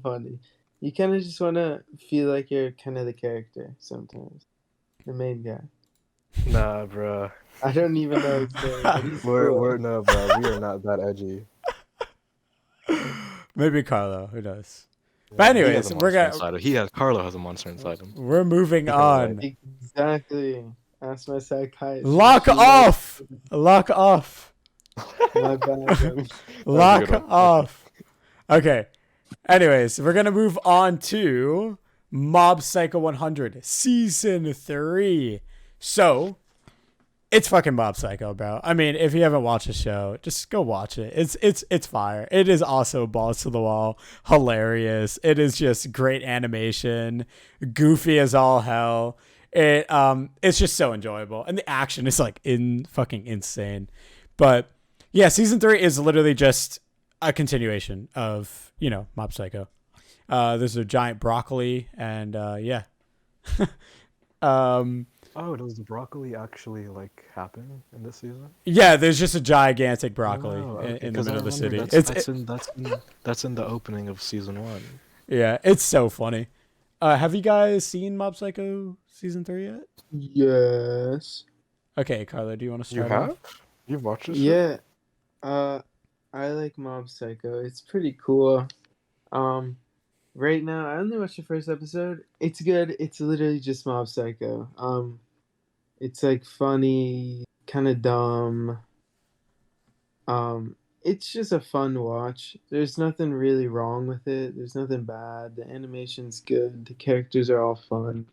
funny. You kind of just want to feel like you're kind of the character sometimes. The main guy. Nah, bro. I don't even know his name. We're no, bro. We are not that edgy. Maybe Carlo. Who knows? But He has anyways, a we're monster gonna inside him. He has Carlo has a monster inside him. we're moving Either way. on. Exactly. Ask my psychiatrist. Lock She knows off. Lock off. My bad. Bro. Lock good one. off. Okay. Anyways, we're gonna move on to Mob Psycho 100 Season 3. So, it's fucking Mob Psycho, bro. I mean, if you haven't watched the show, just go watch it. It's fire. It is also balls to the wall, hilarious. It is just great animation, goofy as all hell. It's just so enjoyable, and the action is like fucking insane. But yeah, season 3 is literally just a continuation of Mob Psycho. There's a giant broccoli, and yeah. Oh, does the broccoli actually like happen in this season? Yeah, there's just a gigantic broccoli Oh, in the 'cause I middle of the city. remember that's in the opening of season 1. Yeah, it's so funny. Have you guys seen Mob Psycho season 3 yet? Yes. Okay, Carlo, do you want to You start have? off? You've watched this? Yeah. I like Mob Psycho. It's pretty cool. Right now I only watched the first episode. It's good. It's literally just Mob Psycho. It's like funny, kind of dumb. It's just a fun watch. There's nothing really wrong with it. There's nothing bad. The animation's good. The characters are all fun.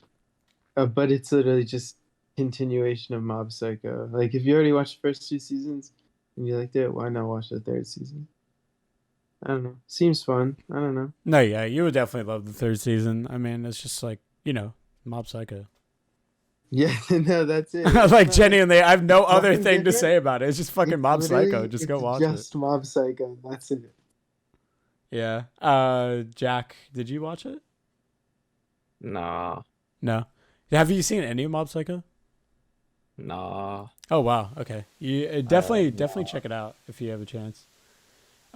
But it's literally just continuation of Mob Psycho. Like if you already watched the first 2 seasons and you liked it, why not watch the 3rd season? I don't know. Seems fun. I don't know. No, yeah, you would definitely love the 3rd season. I mean, it's just like, Mob Psycho. Yeah, no, that's it. Like, genuinely, I have no other nothing thing to different. say about it. It's just fucking It's Mob Psycho. literally- Just go it's watch it. Just Mob Psycho. That's it. Yeah. Jack, did you watch it? Nah. No. Have you seen any of Mob Psycho? Nah. Oh wow. Okay. You definitely check it out if you have a chance.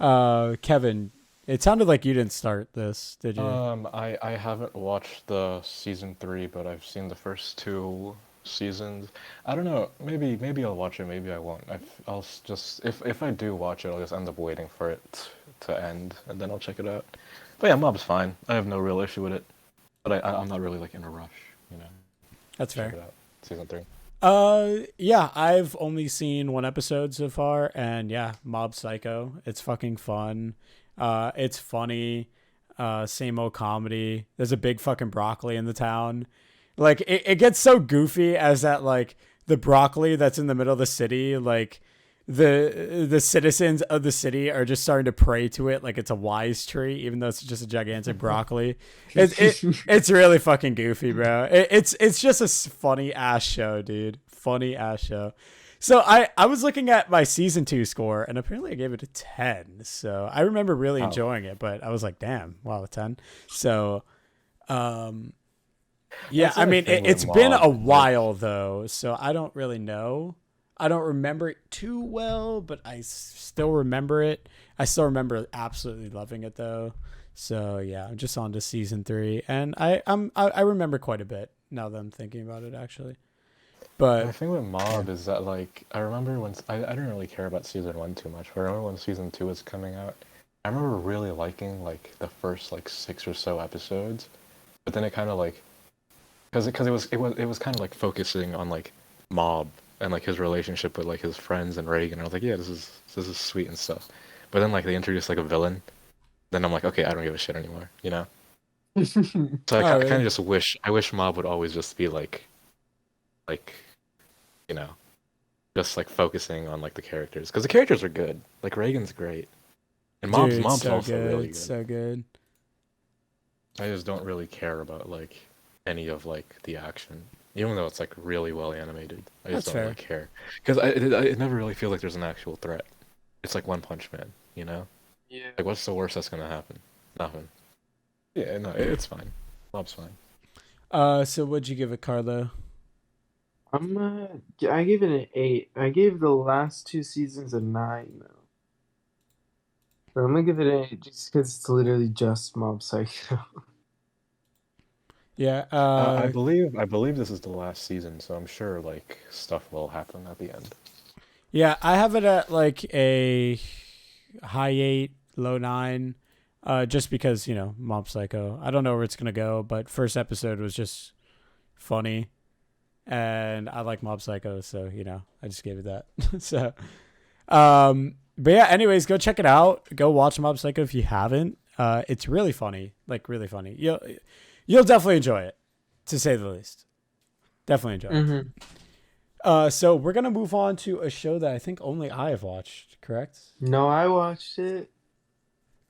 Kevin, it sounded like you didn't start this, did you? I haven't watched the season 3, but I've seen the first 2 seasons. I don't know. Maybe I'll watch it. Maybe I won't. I'll just if I do watch it, I'll just end up waiting for it to end, and then I'll check it out. But yeah, Mob's fine. I have no real issue with it. But I'm not really like in a rush, That's Check fair. it out. Season 3. Yeah, I've only seen 1 episode so far, and yeah, Mob Psycho. It's fucking fun. It's funny. Same old comedy. There's a big fucking broccoli in the town. Like it gets so goofy as that like the broccoli that's in the middle of the city, like the citizens of the city are just starting to pray to it like it's a wise tree, even though it's just a gigantic broccoli. It's really fucking goofy, bro. It's just a funny ass show, dude. Funny ass show. So I was looking at my season 2 score, and apparently I gave it a 10. So I remember really enjoying it, but I was like, damn, wow, a 10. So yeah, That's I the mean, thing it's with been Mob, a like- while though, so I don't really know. I don't remember it too well, but I still remember it. I still remember absolutely loving it though. So yeah, I'm just on to season 3, and I remember quite a bit now that I'm thinking about it actually. The But thing with Mob is that like I remember when I didn't really care about season 1 too much, but I remember when season 2 was coming out. I remember really liking like the first like 6 or so episodes, but then it kind of like because it was kind of like focusing on like Mob and like his relationship with like his friends and Reagan. I was like, yeah, this is sweet and stuff. But then like they introduced like a villain, then I'm like, okay, I don't give a shit anymore, So Oh, I really? kind of just wish Mob would always just be like just like focusing on like the characters because the characters are good. Like Reagan's great, and Mob's dude, Mob's so also good, really good. so good. I just don't really care about like any of like the action, even though it's like really well animated. I just That's don't really care because it never really feels like there's an actual threat. It's like One Punch Man, Yeah. Like what's the worst that's gonna happen? Nothing. Yeah, no, it's fine. Mob's fine. So what'd you give it, Carlo? I gave it an 8. I gave the last 2 seasons a 9 though. But I'm gonna give it an 8 just because it's literally just Mob Psycho. Yeah. I believe this is the last season, so I'm sure like stuff will happen at the end. Yeah, I have it at like a high 8, low 9. just because, you know, Mob Psycho. I don't know where it's gonna go, but first episode was just funny, and I like Mob Psycho, so you know, I just gave it that. So, but yeah. Anyways, go check it out. Go watch Mob Psycho if you haven't. It's really funny, like really funny. You'll definitely enjoy it, to say the least. Definitely enjoy it. So we're gonna move on to a show that I think only I have watched. Correct? No, I watched it.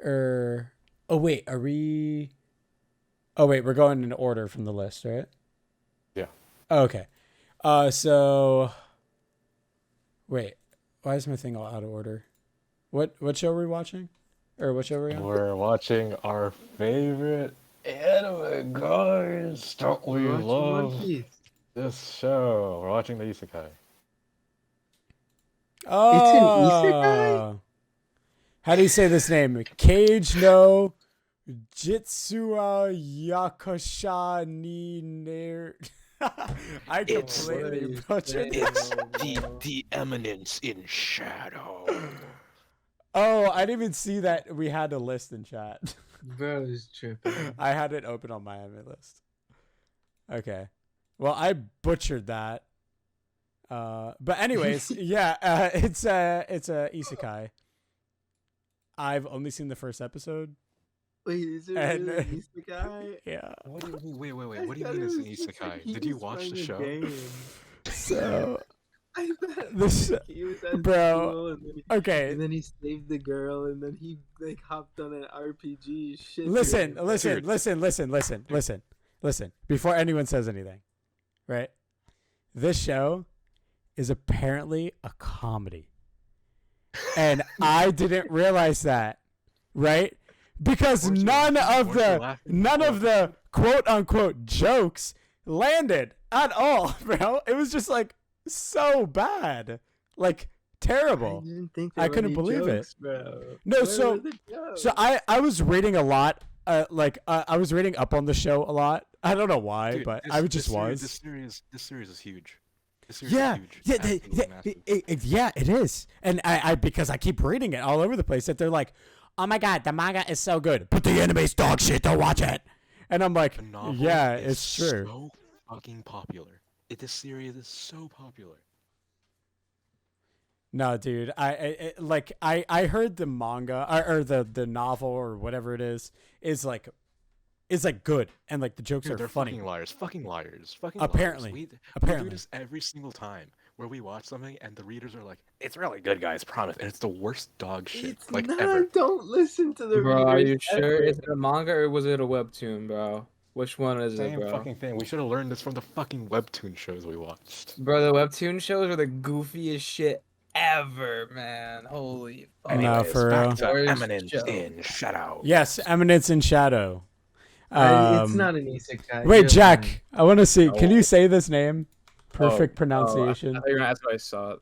Oh wait, are we? Oh wait, we're going in order from the list, right? Yeah. Okay. So wait, why is my thing all out of order? What show are we watching? Or what show are we on? We're watching our favorite anime, guys. Don't we We're watching One love Piece. this show? We're watching the Isekai. Oh, how do you say this name? Cage no Jitsua Yakusha ni Ner. I completely butchered It's the Eminence in shadow. Oh, I didn't even see that we had a list in chat. Bro is tripping. I had it open on my anime list. Okay. Well, I butchered that. But anyways, yeah, it's a isekai. I've only seen the first episode. Wait, is it And- really an isekai? Yeah. What do you, wait, I what do you thought mean it it's an was just like isekai? he Did you was watch the playing a show? game. So, I thought This- like, he was at bro, school and then, okay. and then he saved the girl and then he like hopped on an RPG shit. Listen, game. listen. Before anyone says anything, right? This show is apparently a comedy. And I didn't realize that, right? Because Weren't you none laughing? of the quote unquote jokes landed at all, bro. It was just like so bad. Like terrible. I didn't think I there were couldn't any believe it. jokes, bro. No, Where so- were the jokes? So I was reading a lot. I was reading up on the show a lot. I don't know why, Dude, but this- I this just series- was. This series is huge. This series Yeah, is huge. yeah, Absolutely massive. yeah, it is. And I because I keep reading it all over the place that they're like, oh my god, the manga is so good, but the anime's dog shit. Don't watch it. And I'm like, The novel yeah, is it's true. so fucking popular. This series is so popular. No, dude, I heard the manga or the novel or whatever it is like good and like the jokes Dude, are they're funny. fucking liars. Fucking liars. Fucking Apparently. liars. We Apparently. do this every single time where we watch something and the readers are like, "It's really good, guys. Promise." And it's the worst dog shit It's like not. ever. Don't listen to the Bro, are you readers sure? ever. Is it a manga or was it a webtoon, bro? Which one is it, Same bro? fucking thing. We should have learned this from the fucking webtoon shows we watched. Bro, the webtoon shows are the goofiest shit ever, man. Holy fuck. No, for real. Back to Worst Eminence show. in Shadow. Yes, Eminence in Shadow. It's not an isekai. Wait, you're Jack, lying. I want to see. Can No. you say this name? Perfect I pronunciation. thought you were gonna ask what I saw.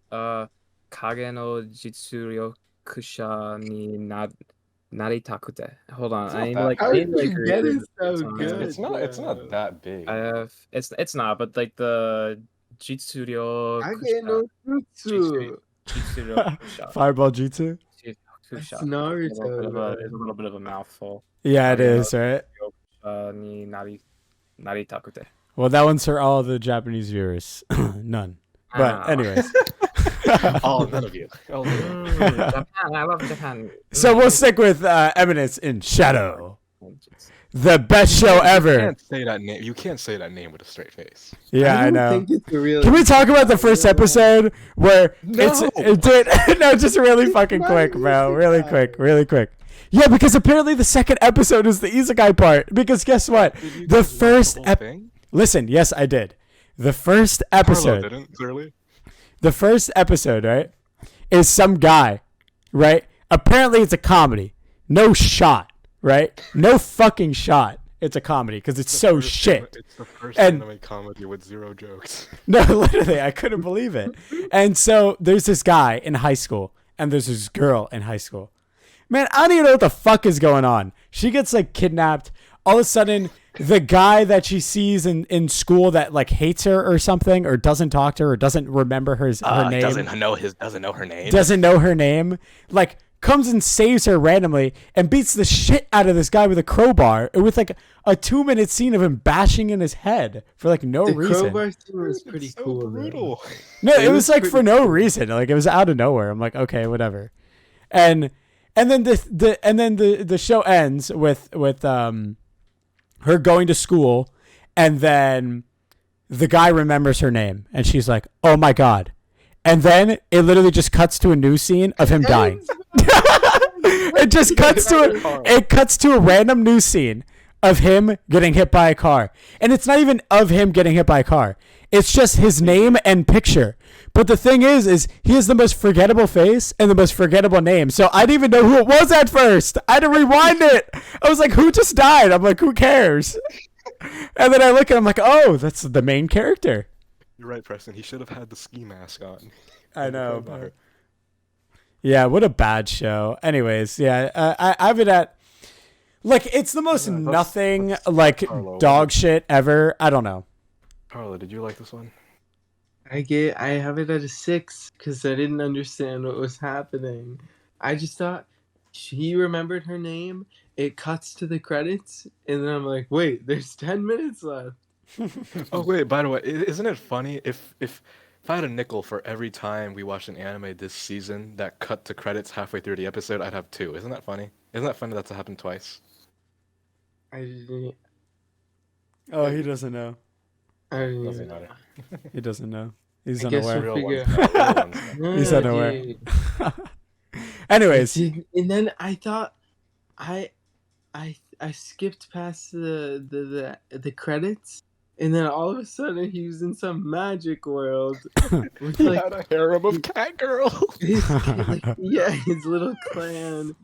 Kage no Jitsuryokusha ni Naritakute. Hold on, It's I not need that like How I did need like you read get it it so sometime. good? It's not bro? that big. I have it's not, but like the Jitsuryo Kage no Jutsu. Jitsuryokusha. Fireball Jutsu. That's Kusha. Naruto, It's a little bit of bro. it's a little bit of a mouthful. Yeah, it Kage is, right? no ni Naritakute. Well, that one's for all the Japanese viewers. None. But Ah. anyways. None of you. All of you. Japan, I love Japan. So we'll stick with Eminence in Shadow. The best show You ever. can't say that name. You can't say that name with a straight face. Yeah, I don't know. think it's a real. Can we talk about the first episode where it did no, just really fucking not quick, an bro. isekai. Really quick. Yeah, because apparently the second episode is the isekai part. Because guess what? Did you The guys watch first whole thing? Listen, yes, I did. The first Carlo episode. didn't, clearly. The first episode, right, is some guy, right? Apparently it's a comedy. No shot, right? No fucking shot. It's a comedy because it's so shit. It's the first And- anime comedy with 0 jokes. No, literally, I couldn't believe it. And so there's this guy in high school, and there's this girl in high school. Man, I don't even know what the fuck is going on. She gets like kidnapped. All of a sudden, the guy that she sees in school that like hates her or something, or doesn't talk to her, or doesn't remember her name, Doesn't know her name. doesn't know her name, like comes and saves her randomly and beats the shit out of this guy with a crowbar with like a 2-minute scene of him bashing in his head for like no The reason. crowbar scene was pretty so cool. brutal. No, it was like pretty for no cool. reason. Like it was out of nowhere. I'm like, okay, whatever. And then the show ends with her going to school, and then the guy remembers her name, and she's like, "Oh my god!" And then it literally just cuts to a new scene of him dying. It just cuts to a random news scene of him getting hit by a car, and it's not even of him getting hit by a car. It's just his name and picture. But the thing is he has the most forgettable face and the most forgettable name. So I didn't even know who it was at first. I had to rewind it. I was like, who just died? I'm like, who cares? And then I look and I'm like, oh, that's the main character. You're right, Preston. He should have had the ski mask on. I know. But... yeah, what a bad show. Anyways, yeah, I have it at, like, it's the most nothing, like, dog shit ever. I don't know. Carla, did you like this one? I have it at a 6 because I didn't understand what was happening. I just thought she remembered her name. It cuts to the credits, and then I'm like, wait, there's 10 minutes left. Oh wait, by the way, isn't it funny if I had a nickel for every time we watched an anime this season that cut to credits halfway through the episode, I'd have 2. Isn't that funny? Isn't that funny that's happened twice? I didn't. Oh, he doesn't know. I didn't Doesn't even matter. He doesn't know. He's I guess unaware. we'll Real figure ones. out. Real ones. He's Ah, unaware. dude. Anyways, And then I thought I skipped past the credits, and then all of a sudden he was in some magic world with He like had a harem of cat girls. his his little clan,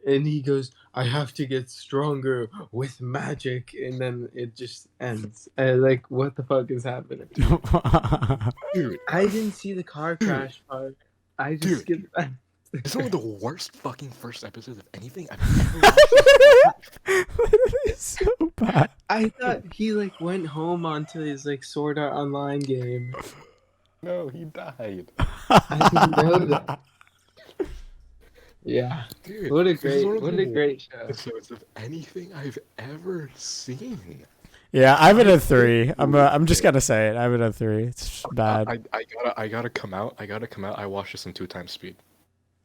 and he goes, "I have to get stronger with magic," and then it just ends. Like, what the fuck is happening? Dude, I didn't see the car crash part. I just Dude. skipped that. it's one of the worst fucking first episodes of anything I've ever watched. it's so bad. I thought he like went home onto his like Sword Art Online game. No, he died. I didn't know that. Yeah, Dude, what a this is one of the great show. episodes of anything I've ever seen. Yeah, I have it at 3. I'm just gonna say it. I have it at 3. It's bad. I gotta come out. I watched this in 2 times speed.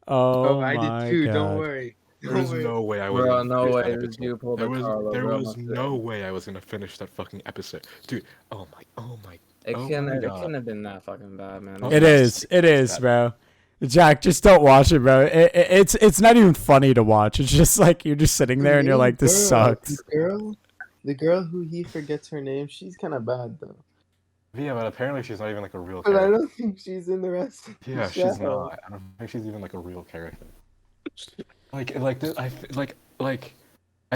Oh, I my did too. God. Don't worry. There was no way I was Bro, gonna no finish way that did episode. you pull the Carlo, There bro. was no way I was gonna finish that fucking episode, dude. Oh my. It Oh couldn't my it God. couldn't have been that fucking bad, man. Oh, It is, bro. Jack, just don't watch it, bro. It's not even funny to watch. It's just like you're just sitting there and you're like, this sucks. The girl who he forgets her name, she's kind of bad though. Yeah, but apparently she's not even like a real But I character. don't think she's in the rest. Of Yeah, the she's show. not. I don't think she's even like a real character. I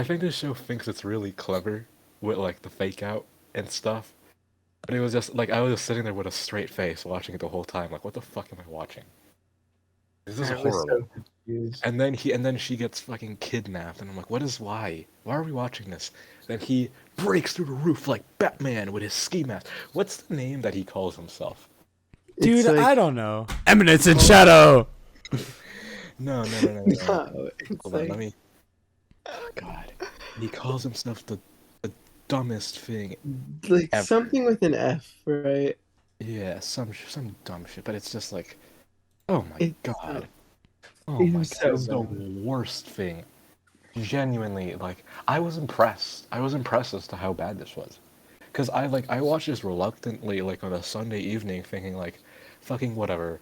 think this show thinks it's really clever with like the fake out and stuff. But it was just like I was just sitting there with a straight face watching it the whole time. Like, what the fuck am I watching? This is I was horrible. so confused. And then she gets fucking kidnapped, and I'm like, why? Why are we watching this? Then he breaks through the roof like Batman with his ski mask. What's the name that he calls himself? Dude, It's like- I don't know. Eminence in Shadow. No. No, it's Hold on, like let me. Oh, God, he calls himself the dumbest thing. like ever. something with an F, right? Yeah, some dumb shit, but it's just like, oh my It's God. so- Oh my it's God, so it's the bad. worst thing. Genuinely, like, I was impressed. I was impressed as to how bad this was. Because I watched this reluctantly, like, on a Sunday evening, thinking, like, fucking whatever.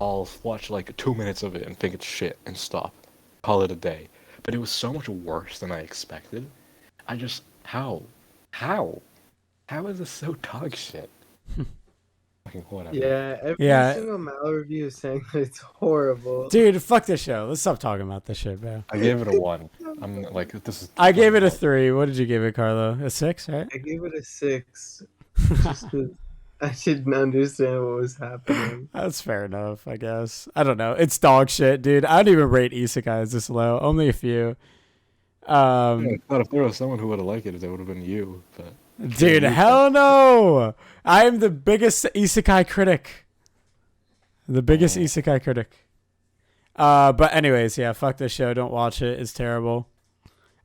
I'll watch, like, 2 minutes of it and think it's shit and stop. Call it a day. But it was so much worse than I expected. I just, how? How is this so dog shit? Fucking whatever. Yeah, every Yeah. single Mal review is saying that it's horrible. Dude, fuck this show. Let's stop talking about this shit, bro. I gave it a 1. I'm like, this is. I gave it a 3. What did you give it, Carlo? A 6, right? I gave it a 6. Just 'cause I didn't understand what was happening. That's fair enough, I guess. I don't know. It's dog shit, dude. I don't even rate isekais this low. Only a few. But if there was someone who would have liked it, it would have been you. But Dude, hell no! I am the biggest isekai critic. The biggest isekai critic. But anyways, yeah, fuck this show. Don't watch it. It's terrible.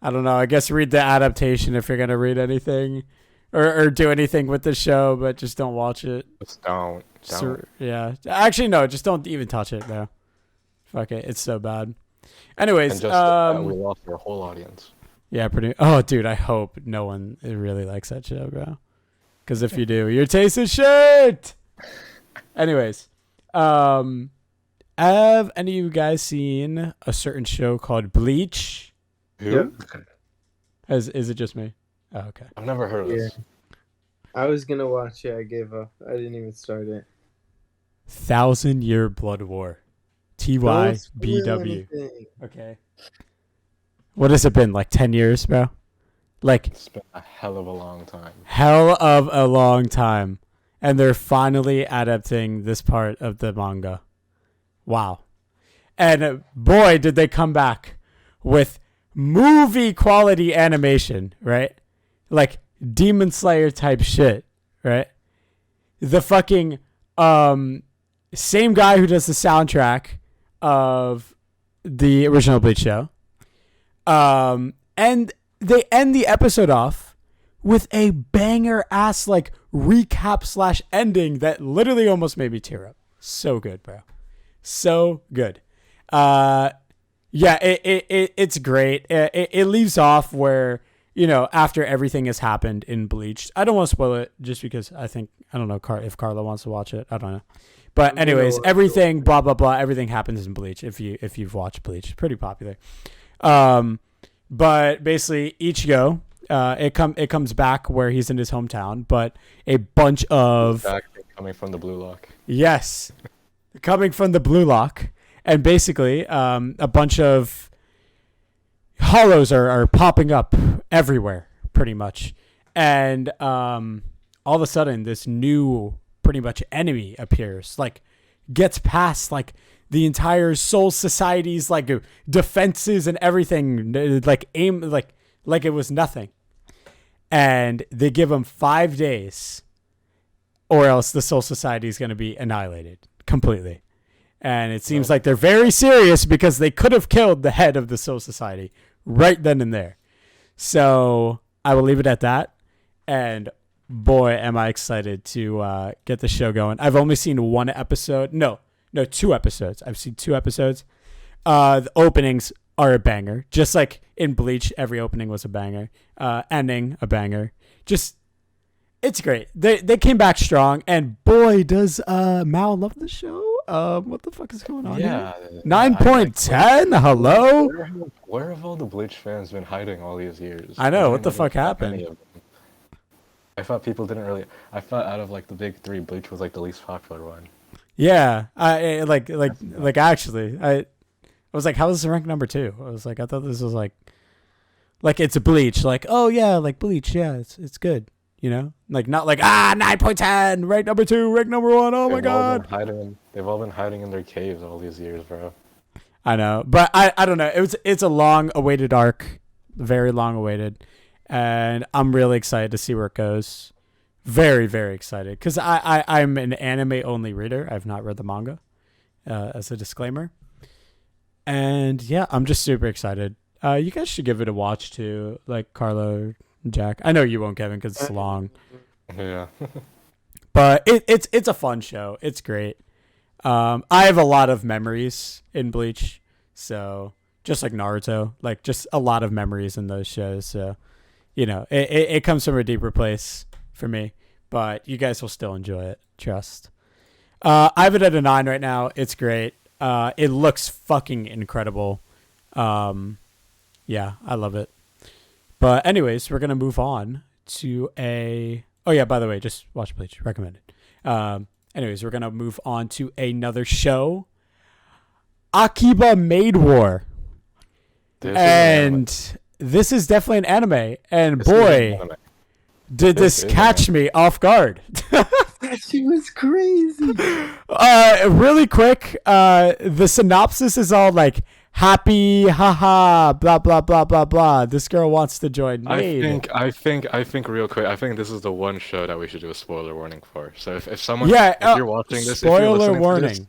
I don't know. I guess read the adaptation if you're gonna read anything, or do anything with the show, but just don't watch it. Just don't. So, yeah. Actually, no. Just don't even touch it, bro. Fuck it. It's so bad. Anyways, And just we lost our whole audience. yeah, pretty. Oh, dude, I hope no one really likes that show, bro. Because if you do, your taste is shit. Anyways, have any of you guys seen a certain show called Bleach? Who? Is it just me? Oh, okay. I've never heard of this. I was gonna watch it. I gave up. I didn't even start it. 1,000-Year Blood War. Don't spoil TYBW. anything. Okay. What has it been? Like 10 years, bro? Like It's been a hell of a long time. hell of a long time. And they're finally adapting this part of the manga. Wow. And boy, did they come back with movie quality animation, right? Like Demon Slayer type shit, right? The fucking same guy who does the soundtrack of the original Bleach show. And they end the episode off with a banger ass like recap / ending that literally almost made me tear up. So good, bro. So good. Yeah, it's great. It leaves off where, you know, after everything has happened in Bleach. I don't want to spoil it just because I don't know if Carla wants to watch it. I don't know. But anyways, everything blah blah blah, everything happens in Bleach if you've watched Bleach. It's pretty popular. But basically Ichigo, it comes back where he's in his hometown, but a bunch of Coming from the Blue Lock. Yes. Coming from the Blue Lock. And basically, a bunch of hollows are popping up everywhere, pretty much. And all of a sudden, this new, pretty much enemy appears. Like, gets past, like, the entire Soul Society's, like, defenses and everything. Like, like it was nothing. And they give him 5 days, or else the Soul Society is going to be annihilated completely. And it seems like they're very serious because they could have killed the head of the Soul Society right then and there. So I will leave it at that. And boy, am I excited to get the show going. I've only seen one episode. No, 2 episodes. I've seen 2 episodes. The openings are a banger. Just like in Bleach, every opening was a banger. Ending, a banger. Just, it's great. They came back strong. And boy, does Mal love the show. What the fuck is going on here? 9.10? Hello? Where have all the Bleach fans been hiding all these years? I know, what the fuck happened? I thought people didn't really... I thought out of like the big 3, Bleach was like the least popular one. Yeah, I actually, I was like, how is this ranked number 2? I was like, I thought this was like it's a Bleach. Like, oh yeah, like Bleach, yeah, it's good. You know, like not like 9.10, rank number 2, rank number 1. Oh my god! They've all been hiding in their caves all these years, bro. I know, but I don't know. It's a long awaited arc, very long awaited, and I'm really excited to see where it goes. Very very excited because I'm an anime only reader. I've not read the manga, as a disclaimer, and yeah, I'm just super excited. You guys should give it a watch too, like Carlo. Jack, I know you won't, Kevin, because it's long. Yeah. But it's a fun show. It's great. I have a lot of memories in Bleach, so just like Naruto, like just a lot of memories in those shows. So, you know, it comes from a deeper place for me, but you guys will still enjoy it. Trust. I have it at a 9 right now. It's great. It looks fucking incredible. Yeah, I love it. But anyways, we're going to move on to oh yeah, by the way, just watch Bleach. Recommended. Anyways, we're going to move on to another show. Akiba Maid War. This is definitely an anime. And boy, did this catch me off guard. That shit was crazy. Really quick, the synopsis is all like, happy, haha, blah blah blah blah blah. This girl wants to join Maid. I think real quick. I think this is the one show that we should do a spoiler warning for. So if someone, if you're watching this, spoiler warning.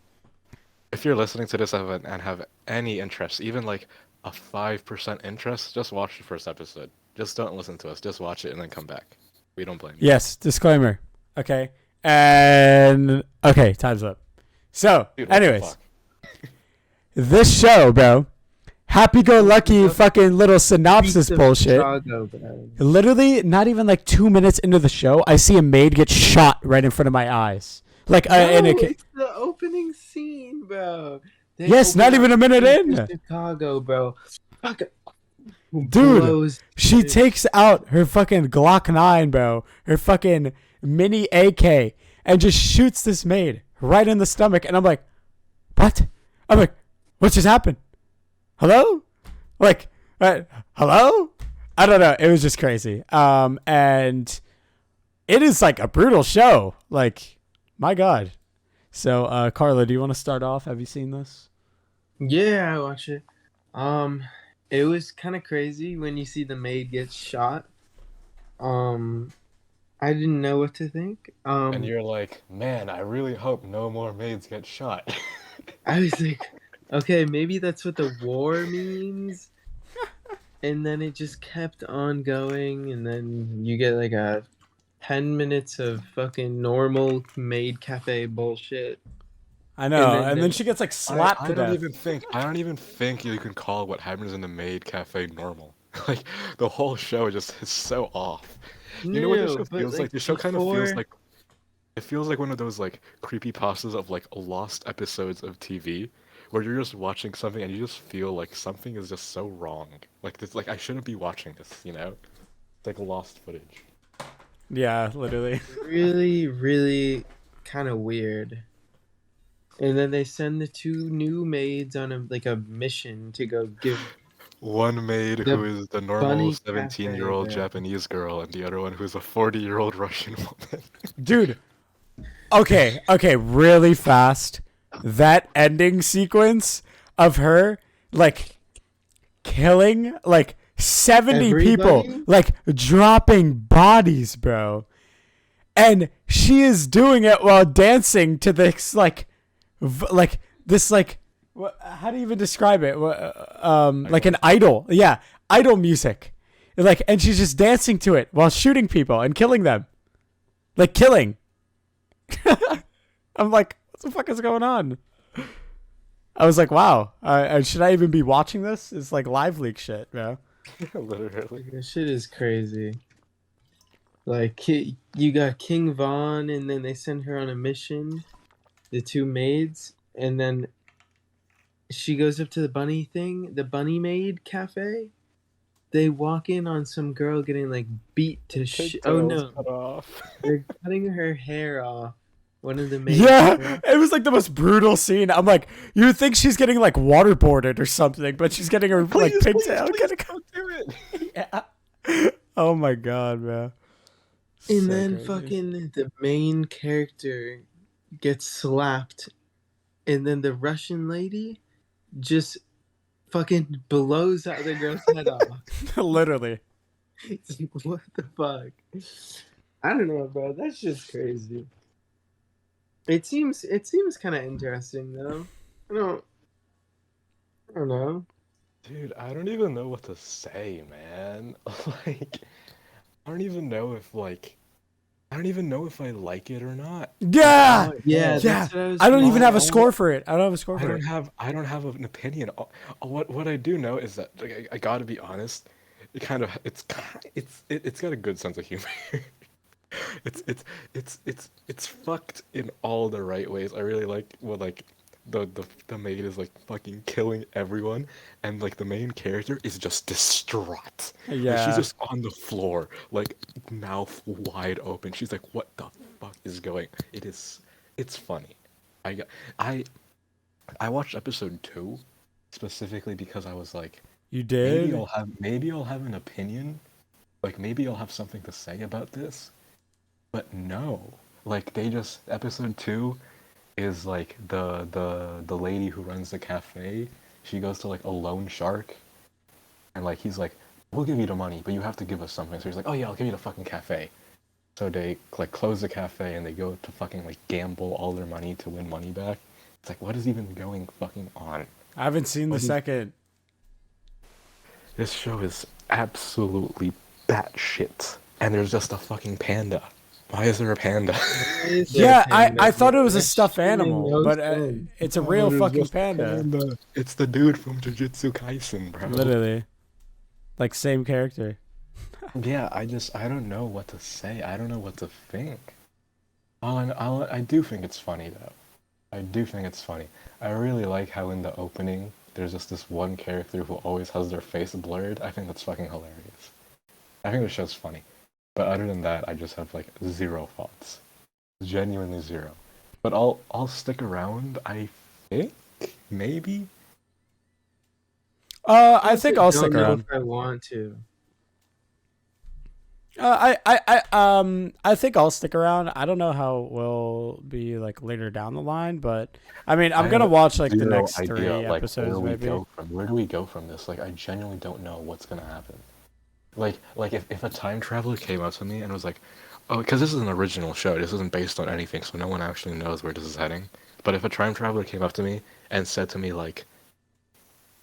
if you're listening to this and have any interest, even like a 5% interest, just watch the first episode. Just don't listen to us. Just watch it and then come back. We don't blame you. Yes, disclaimer. Okay. And okay, time's up. So, Dude, what the anyways, fuck? this show, bro, happy-go-lucky fucking little synopsis Streets of bullshit. Chicago, bro. Literally, not even like 2 minutes into the show, I see a maid get shot right in front of my eyes. Like, in a, It's the opening scene, bro. They Yes, not open even up a minute Streets in. of Chicago, bro. Fuck. Dude, Blows she shit. takes out her fucking Glock 9, bro, her fucking mini AK, and just shoots this maid right in the stomach. And I'm like, what? I'm like, what just happened? Hello? Like, hello? I don't know. It was just crazy. And it is like a brutal show. Like, my God. So, Carla, do you want to start off? Have you seen this? Yeah, I watch it. It was kind of crazy when you see the maid get shot. I didn't know what to think. And you're like, man, I really hope no more maids get shot. I was like, okay, maybe that's what the war means. And then it just kept on going, and then you get like a 10 minutes of fucking normal maid cafe bullshit. I know. And And then then she gets like slapped I to don't death. even think you can call what happens in the maid cafe normal. Like the whole show just is so off. You know what this show but, feels like? The show kind of feels before- like it feels like one of those like creepy pastas of like lost episodes of TV where you're just watching something and you just feel like something is just so wrong. Like this, like I shouldn't be watching this, you know? It's like lost footage. Yeah, literally. really, really kind of weird. And then they send the two new maids on a mission to go give. One maid The who is the normal bunny 17-year-old cafe, bro. Japanese girl, and the other one who's a 40-year-old Russian woman. Dude. Okay, really fast. That ending sequence of her like killing like 70 people, Everybody? like dropping bodies, bro. And she is doing it while dancing to this like this like what, how do you even describe it? Like an idol. Yeah, idol music. Like, and she's just dancing to it while shooting people and killing them. Like killing. I'm like, what the fuck is going on? I was like, wow. Should I even be watching this? It's like live leak shit, bro. Literally. This shit is crazy. Like, you got King Von, and then they send her on a mission, the two maids, and then she goes up to the bunny maid cafe. They walk in on some girl getting, like, beat to shit. Oh, no. Cut off. They're cutting her hair off. One of the maids. Yeah, it was like the most brutal scene. I'm like, you would think she's getting like waterboarded or something, but she's getting her like pigtail. Don't do it. Yeah. Oh my god, man. And So then crazy. fucking the main character gets slapped, and then the Russian lady just fucking blows out the girl's head off. Literally. It's like, what the fuck? I don't know, bro. That's just crazy. It seems kind of interesting though. I don't know. Dude, I don't even know what to say, man. Like, I don't even know if I like it or not. Yeah. Yeah, Yeah. that's what I was I don't even have a wondering. score for it. I don't have a score I for don't it. have an opinion. What I do know is that like, I gotta be honest. It's got a good sense of humor. It's fucked in all the right ways. I really like what like the maid is like fucking killing everyone, and like the main character is just distraught. Like, Yeah. she's just on the floor, like mouth wide open. She's like, "What the fuck is going?" It's funny. I watched episode 2 specifically because I was like, You did? maybe I'll have an opinion, like maybe I'll have something to say about this. But no, like they just episode 2 is like the lady who runs the cafe. She goes to like a loan shark, and like he's like, "We'll give you the money, but you have to give us something." So he's like, "Oh yeah, I'll give you the fucking cafe." So they like close the cafe and they go to fucking like gamble all their money to win money back. It's like, what is even going fucking on? I haven't seen the second. This show is absolutely batshit. And there's just a fucking panda. Why is there a panda? Yeah, I thought it was a stuffed animal, but it's a real fucking panda. It's the dude from Jujutsu Kaisen, bro. Literally. Like, same character. Yeah, I don't know what to say. I don't know what to think. I do think it's funny, though. I do think it's funny. I really like how in the opening, there's just this one character who always has their face blurred. I think that's fucking hilarious. I think the show's funny. But other than that, I just have, like, zero thoughts. Genuinely zero. But I'll stick around, I think? Maybe? I think I'll stick I don't know around. if I want to. I think I'll stick around. I don't know how we'll be like later down the line, but I mean, I'm gonna watch like the next 3 episodes maybe. Where do we go from this? Like, I genuinely don't know what's gonna happen. Like if a time traveler came up to me and was like, oh, because this is an original show, this isn't based on anything, so no one actually knows where this is heading. But if a time traveler came up to me and said to me like,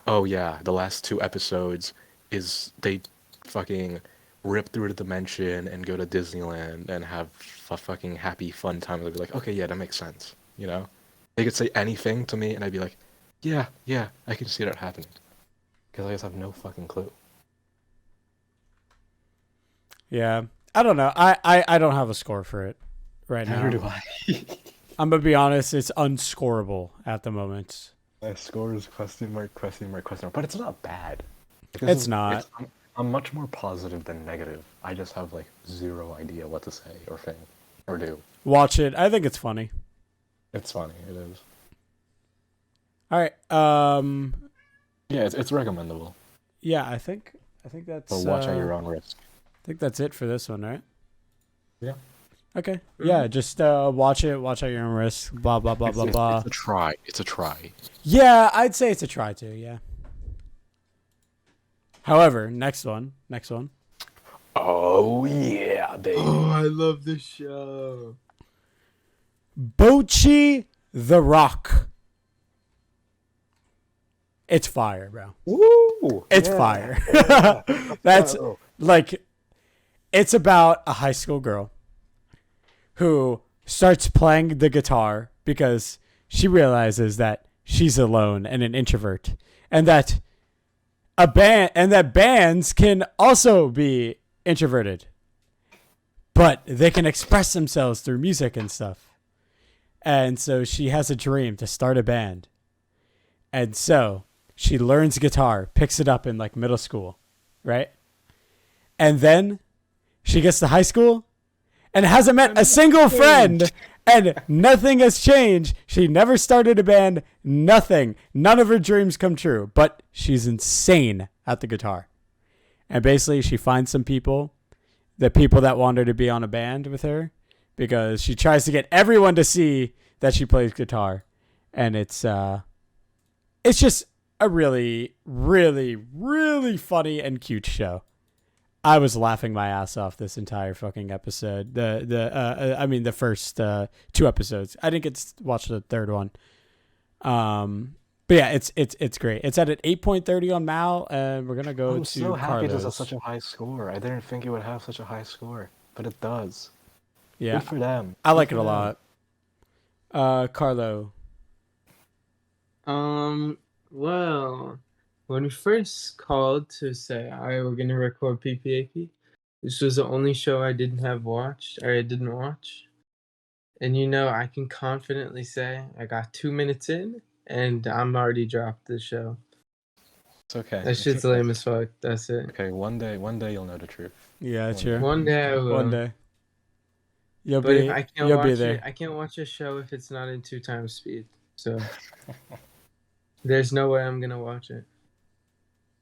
oh yeah, the last 2 episodes is they fucking rip through the dimension and go to Disneyland and have a fucking happy, fun time. I'd be like, okay, yeah, that makes sense. You know? They could say anything to me and I'd be like, yeah, I can see that happening. Because I just have no fucking clue. Yeah, I don't know. I don't have a score for it right now. Neither do I. I'm gonna be honest. It's unscorable at the moment. My score is question mark, but it's not bad. It's not. I'm much more positive than negative. I just have like zero idea what to say or think or do. Watch it. I think it's funny. It's funny. It is. All right. Yeah, it's recommendable. Yeah, I think that's. But watch at your own risk. I think that's it for this one, right? Yeah. Okay. Yeah, just watch it. Watch at your own risk. Blah blah blah blah blah. It's a try. It's a try. Yeah, I'd say it's a try to. Yeah. However, next one. Oh yeah, baby. Oh, I love this show. Bocchi The Rock. It's fire, bro. Woo! It's fire. That's like, it's about a high school girl who starts playing the guitar because she realizes that she's alone and an introvert, and that bands can also be introverted, but they can express themselves through music and stuff. And so she has a dream to start a band. And so she learns guitar, picks it up in like middle school, right? And then she gets to high school and hasn't met a single friend, and nothing has changed. She never started a band, nothing. None of her dreams come true, but she's insane at the guitar. And basically she finds some people, the people that want her to be on a band with her, because she tries to get everyone to see that she plays guitar. And it's just a really, really, really funny and cute show. I was laughing my ass off this entire fucking episode. The first 2 episodes. I didn't get to watch the third one. But yeah, it's great. It's at an 8.30 on Mal, and we're gonna go I'm to so happy Carlos. this has such a high score. I didn't think it would have such a high score, but it does. Yeah, Good for them. I like it a lot. Carlo. Well, when we first called to say, all right, we're gonna record PPAP, this was the only show I didn't watch. And I can confidently say I got 2 minutes in and I'm already dropped the show. It's okay. That shit's lame as fuck. That's it. Okay, one day you'll know the truth. Yeah, sure. One day I will. One day. You'll But be. if I can't You'll watch be there. it, I can't watch a show if it's not in 2 times speed. So there's no way I'm gonna watch it.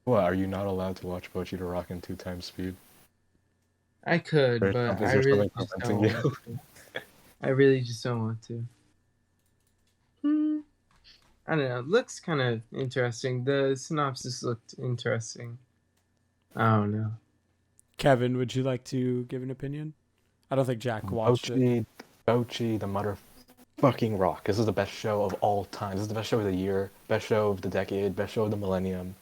What, are you not allowed to watch Bocchi The Rock in 2 times speed? I could, Is but there I really something just preventing don't you? want to. I really just don't want to. I don't know. It looks kind of interesting. The synopsis looked interesting. I don't know. Kevin, would you like to give an opinion? I don't think Jack watched it. Bocchi, the fucking rock. This is the best show of all time. This is the best show of the year, best show of the decade, best show of the millennium.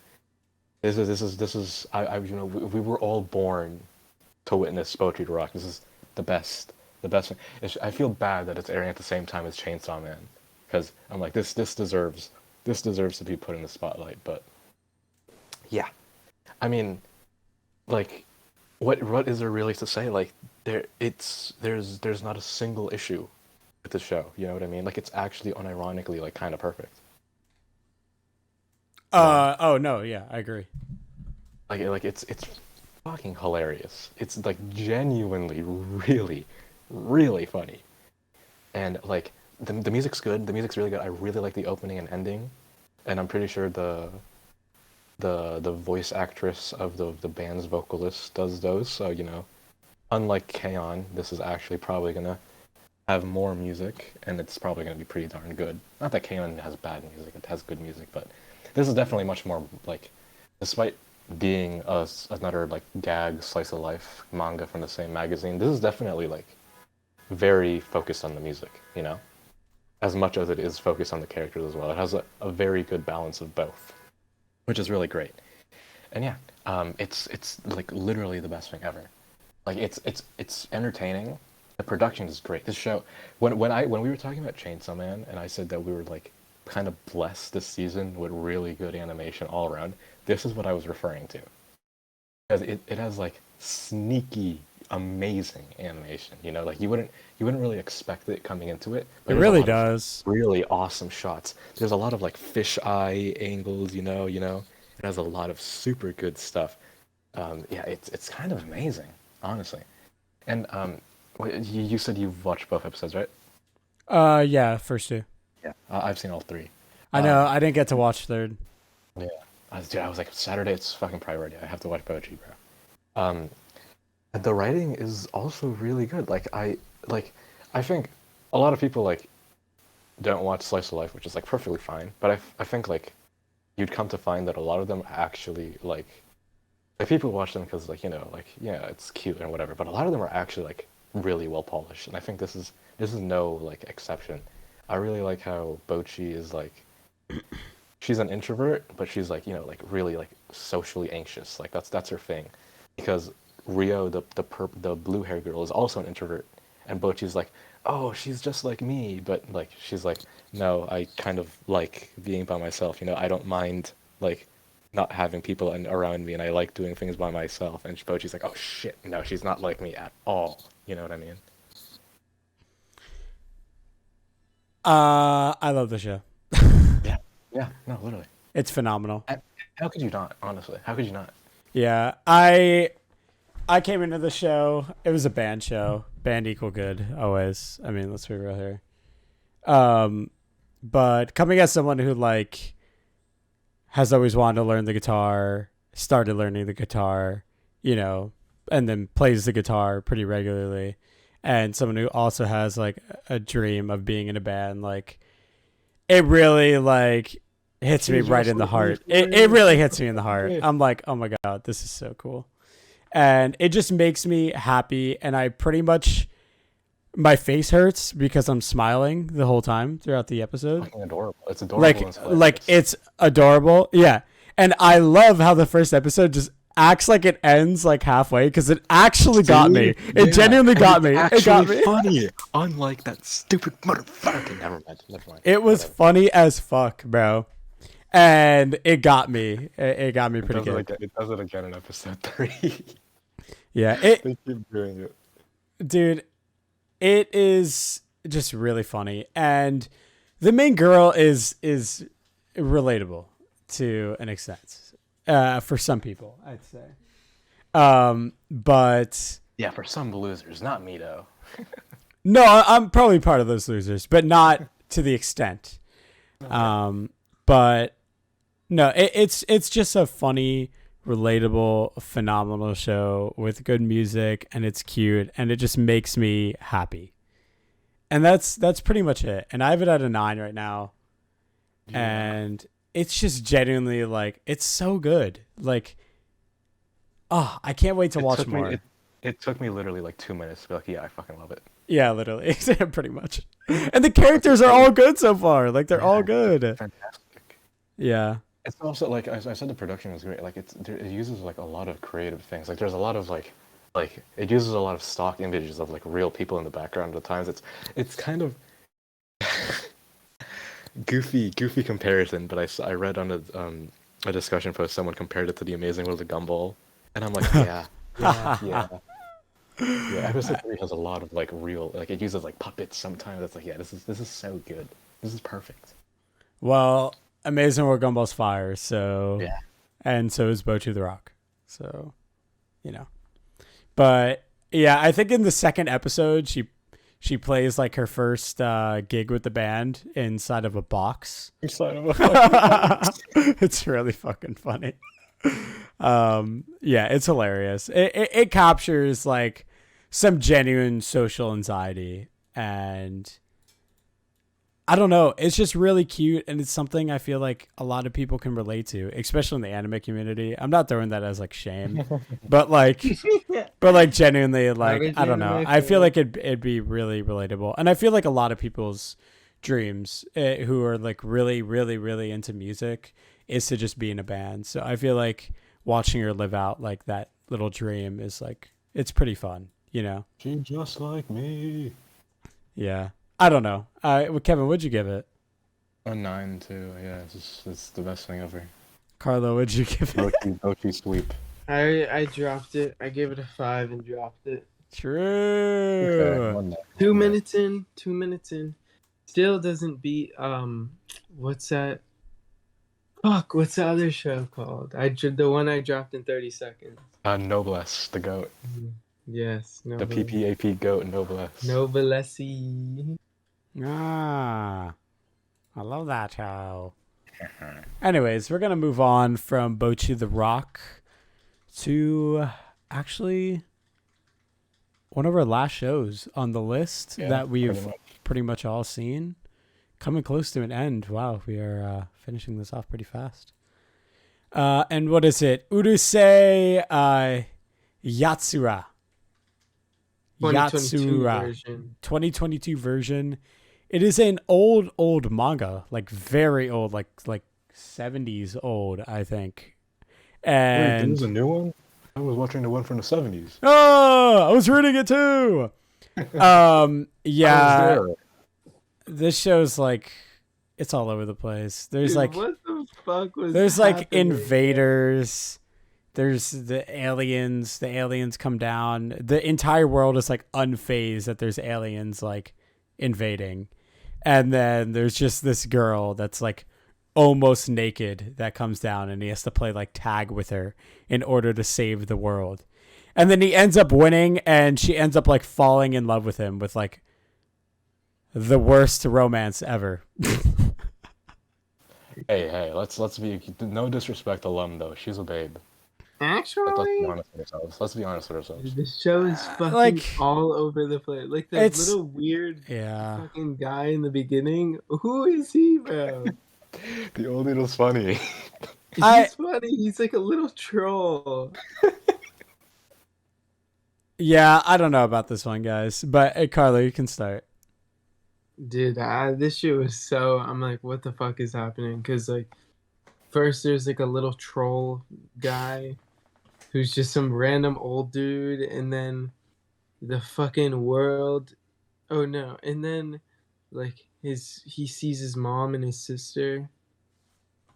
This is you know, we were all born to witness Bocchi The Rock. This is the best thing. I feel bad that it's airing at the same time as Chainsaw Man, because I'm like, this deserves to be put in the spotlight. But yeah, I mean, like, what is there really to say? Like, there's not a single issue with the show. You know what I mean? Like, it's actually unironically like kind of perfect. Oh no, yeah, I agree. Like it's fucking hilarious. It's like genuinely really, really funny. And like the music's good. The music's really good. I really like the opening and ending. And I'm pretty sure the voice actress of the band's vocalist does those. So, you know, unlike K-On!, this is actually probably gonna have more music, and it's probably gonna be pretty darn good. Not that K-On! Has bad music; it has good music, but this is definitely much more like, despite being another like gag slice of life manga from the same magazine, this is definitely like very focused on the music, you know, as much as it is focused on the characters as well. It has a very good balance of both, which is really great. And yeah, it's like literally the best thing ever. Like it's entertaining. The production is great. This show, when we were talking about Chainsaw Man, and I said that we were like kind of blessed this season with really good animation all around, this is what I was referring to. Because it has like sneaky, amazing animation. You know, like you wouldn't really expect it coming into it. It really does. Really awesome shots. There's a lot of like fish-eye angles. You know. It has a lot of super good stuff. Yeah, it's kind of amazing, honestly. And you said you've watched both episodes, right? Yeah, first two. Yeah, I've seen all three. I know. I didn't get to watch third. Yeah, I was like, Saturday, it's fucking priority. I have to watch Bocchi, bro. The writing is also really good. I think a lot of people like don't watch slice of life, which is like perfectly fine. But I think like you'd come to find that a lot of them actually like people watch them because like, you know, like, yeah, it's cute and whatever. But a lot of them are actually like really well polished, and I think this is no like exception. I really like how Bocchi is like, she's an introvert, but she's like, you know, like really like socially anxious. Like that's her thing. Because Rio, the blue hair girl, is also an introvert, and Bocchi's like, oh, she's just like me, but like she's like, no, I kind of like being by myself. You know, I don't mind like not having people around me, and I like doing things by myself. And Bocchi's like, oh shit, no, she's not like me at all. You know what I mean? I love the show. Yeah, no, literally. It's phenomenal. How could you not, honestly? How could you not? Yeah, I came into the show. It was a band show. Band equal good, always. I mean, let's be real here. But coming as someone who like has always wanted to learn the guitar, started learning the guitar, you know, and then plays the guitar pretty regularly, and someone who also has like a dream of being in a band, like it really like hits me right in the heart. It really hits me in the heart. I'm like, oh my God, this is so cool. And it just makes me happy. And I pretty much, my face hurts because I'm smiling the whole time throughout the episode. Fucking adorable. It's adorable. Like it's adorable. Yeah. And I love how the first episode just acts like it ends like halfway, because it actually got me. It genuinely got me. It got me. Funny. Unlike that stupid motherfucker. Never mind. It was funny as fuck, bro. And it got me. It got me pretty good. It does it again in episode 3. Yeah. They keep doing it. Dude, it is just really funny. And the main girl is relatable to an extent. For some people, I'd say. But yeah, for some losers, not me though. No, I'm probably part of those losers, but not to the extent. But no, it's just a funny, relatable, phenomenal show with good music, and it's cute, and it just makes me happy. And that's pretty much it. And I have it at a 9 right now. Yeah. And it's just genuinely like, it's so good. Like, oh, I can't wait to watch more. It took me literally like 2 minutes to be like, yeah, I fucking love it. Yeah, literally, pretty much. And the characters are all good so far. Like they're all good. Fantastic. Yeah. It's also like I said, the production was great. Like it uses like a lot of creative things. Like there's a lot of like it uses a lot of stock images of like real people in the background. At times, it's kind of goofy comparison. But I read on a discussion post someone compared it to the Amazing World of Gumball, and I'm like, yeah. Yeah, episode 3 has a lot of like real, like it uses like puppets sometimes. It's like, yeah, this is so good. This is perfect. Well, Amazing World Gumball's fire, so Yeah. and so is Bocchi The Rock. So, you know. But yeah, I think in the second episode she plays like her first gig with the band inside of a box. It's really fucking funny. Yeah, it's hilarious. It captures like some genuine social anxiety, and I don't know, it's just really cute, and it's something I feel like a lot of people can relate to, especially in the anime community. I'm not throwing that as like shame, but like genuinely, like I don't know, I feel like it'd be really relatable, and I feel like a lot of people's dreams who are like really really really into music is to just be in a band. So I feel like watching her live out like that little dream is like, it's pretty fun, you know? She's just like me. Yeah. I don't know. Kevin, what'd you give it? A 9 too. Yeah, it's the best thing ever. Carlo, what'd you give it? Bocchi sweep. I dropped it. I gave it a 5 and dropped it. True. Okay, 2 minutes in. Still doesn't beat what's that? Fuck, what's the other show called? The one I dropped in 30 seconds. Noblesse, the goat. Yes, The PPAP goat, Noblesse. Noblesse. Ah, I love that show. Anyways, we're gonna move on from Bocchi the Rock to actually one of our last shows on the list that we've pretty much all seen. Coming close to an end. Wow, we are finishing this off pretty fast. And what is it? Urusei Yatsura. 2022 version. It is an old manga, like very old, like 70s old, I think. And wait, there's a new one? I was watching the one from the 70s. Oh, I was reading it too. Yeah. This show's like, it's all over the place. There's like, what the fuck was there's like happening? invaders. There's the aliens. The aliens come down. The entire world is like unfazed that there's aliens like invading. And then there's just this girl that's like almost naked that comes down, and he has to play like tag with her in order to save the world. And then he ends up winning, and she ends up like falling in love with him with like the worst romance ever. Hey, let's be, no disrespect to Lum though. She's a babe. Actually, Let's be honest with ourselves. the show is fucking Like, all over the place. Like that it's- little weird Yeah. fucking guy in the beginning. Who is he, bro? The old needle's funny. He's funny. He's like a little troll. Yeah, I don't know about this one, guys. But hey, Carlo, you can start. Dude, this shit was so. I'm like, what the fuck is happening? Because like, first there's like a little troll guy, who's just some random old dude, and then the fucking world. Oh no! And then, like he sees his mom and his sister.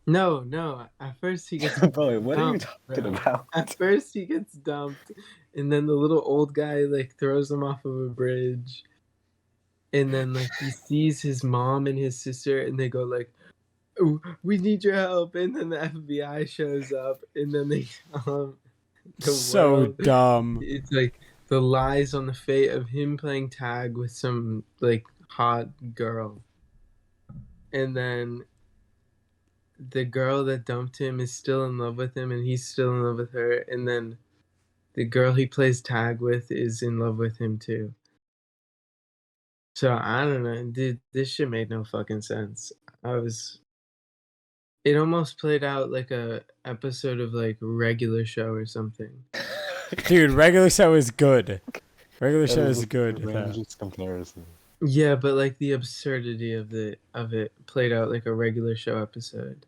No. At first he gets Boy, what are you dumped, talking bro. about? At first he gets dumped, and then the little old guy like throws him off of a bridge. And then like he sees his mom and his sister, and they go like, "Oh, we need your help." And then the FBI shows up, and then they the So world- dumb. It's like the lies on the fate of him playing tag with some like hot girl, and then the girl that dumped him is still in love with him, and he's still in love with her, and then the girl he plays tag with is in love with him too. So I don't know, dude. This shit made no fucking sense. It almost played out like a episode of like Regular Show or something. Dude, Regular Show is good. Regular That show is is the good though. strangest comparison. Yeah, but like the absurdity of it played out like a regular show episode.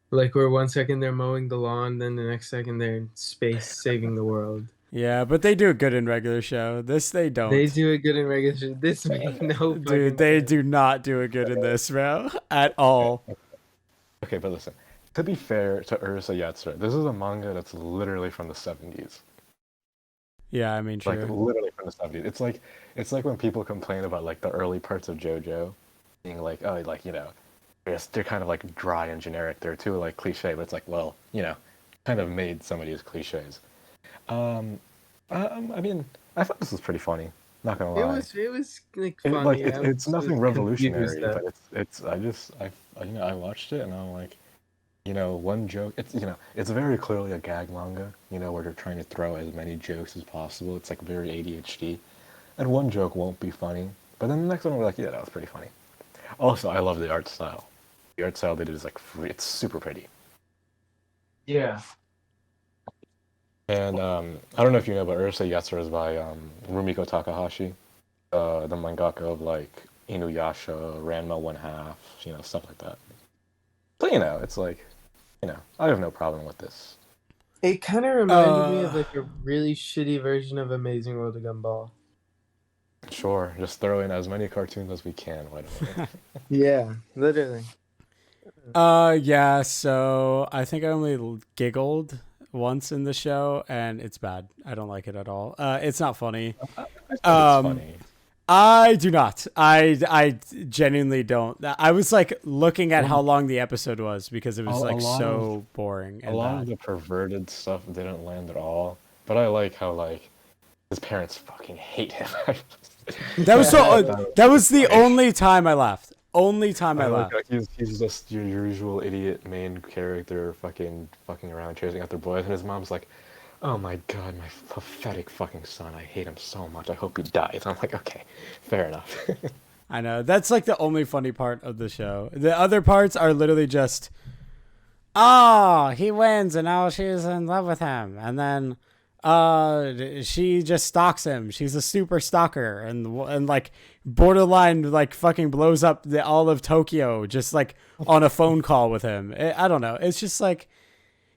Like where 1 second they're mowing the lawn, then the next second they're in space saving the world. Yeah, but they do it good in regular show. This they don't. They do it good in regular show. This made no Dude, fucking they sense. do not do it good in this, bro, at all. Okay, but listen. To be fair to Urusei Yatsura, this is a manga that's literally from the 70s. Yeah, I mean, true. Like literally from the 70s. It's like when people complain about like the early parts of JoJo being like, oh, like, you know, they're kind of like dry and generic. They're too like cliche, but it's like, well, you know, kind of made some of these cliches. I mean, I thought this was pretty funny. Not gonna lie. It was like It- funny. like I it's was nothing confused, revolutionary, though. but it's I you know, I watched it and I'm like, you know, one joke. It's, you know, it's very clearly a gag manga. You know, where they're trying to throw as many jokes as possible. It's like very ADHD, and one joke won't be funny, but then the next one we're like, yeah, that was pretty funny. Also, I love the art style. The art style they did is like it's super pretty. Yeah. And I don't know if you know, but Urusei Yatsura is by Rumiko Takahashi, the mangaka of like Inuyasha, Ranma One Half, you know, stuff like that. So you know, it's like, you know, I have no problem with this. It kind of reminded me of like a really shitty version of Amazing World of Gumball. Sure, just throw in as many cartoons as we can. Why don't we? Yeah, literally. Yeah, so I think I only giggled once in the show, and it's bad. I don't like it at all. It's not funny. I think it's funny. I do not. I genuinely don't. I was like looking at how long the episode was because it was A like lot so boring. A And lot bad. of the perverted stuff didn't land at all, but I like how like his parents fucking hate him. That was so. That was the only time I laughed. Only time I like laughed. he's just your usual idiot main character, fucking around chasing after boys, and his mom's like, "Oh my god, my pathetic fucking son! I hate him so much. I hope he dies." I'm like, okay, fair enough. I know. That's like the only funny part of the show. The other parts are literally just, oh, he wins and now she's in love with him. And then she just stalks him. She's a super stalker and like borderline like fucking blows up all of Tokyo just like on a phone call with him. I don't know. It's just like,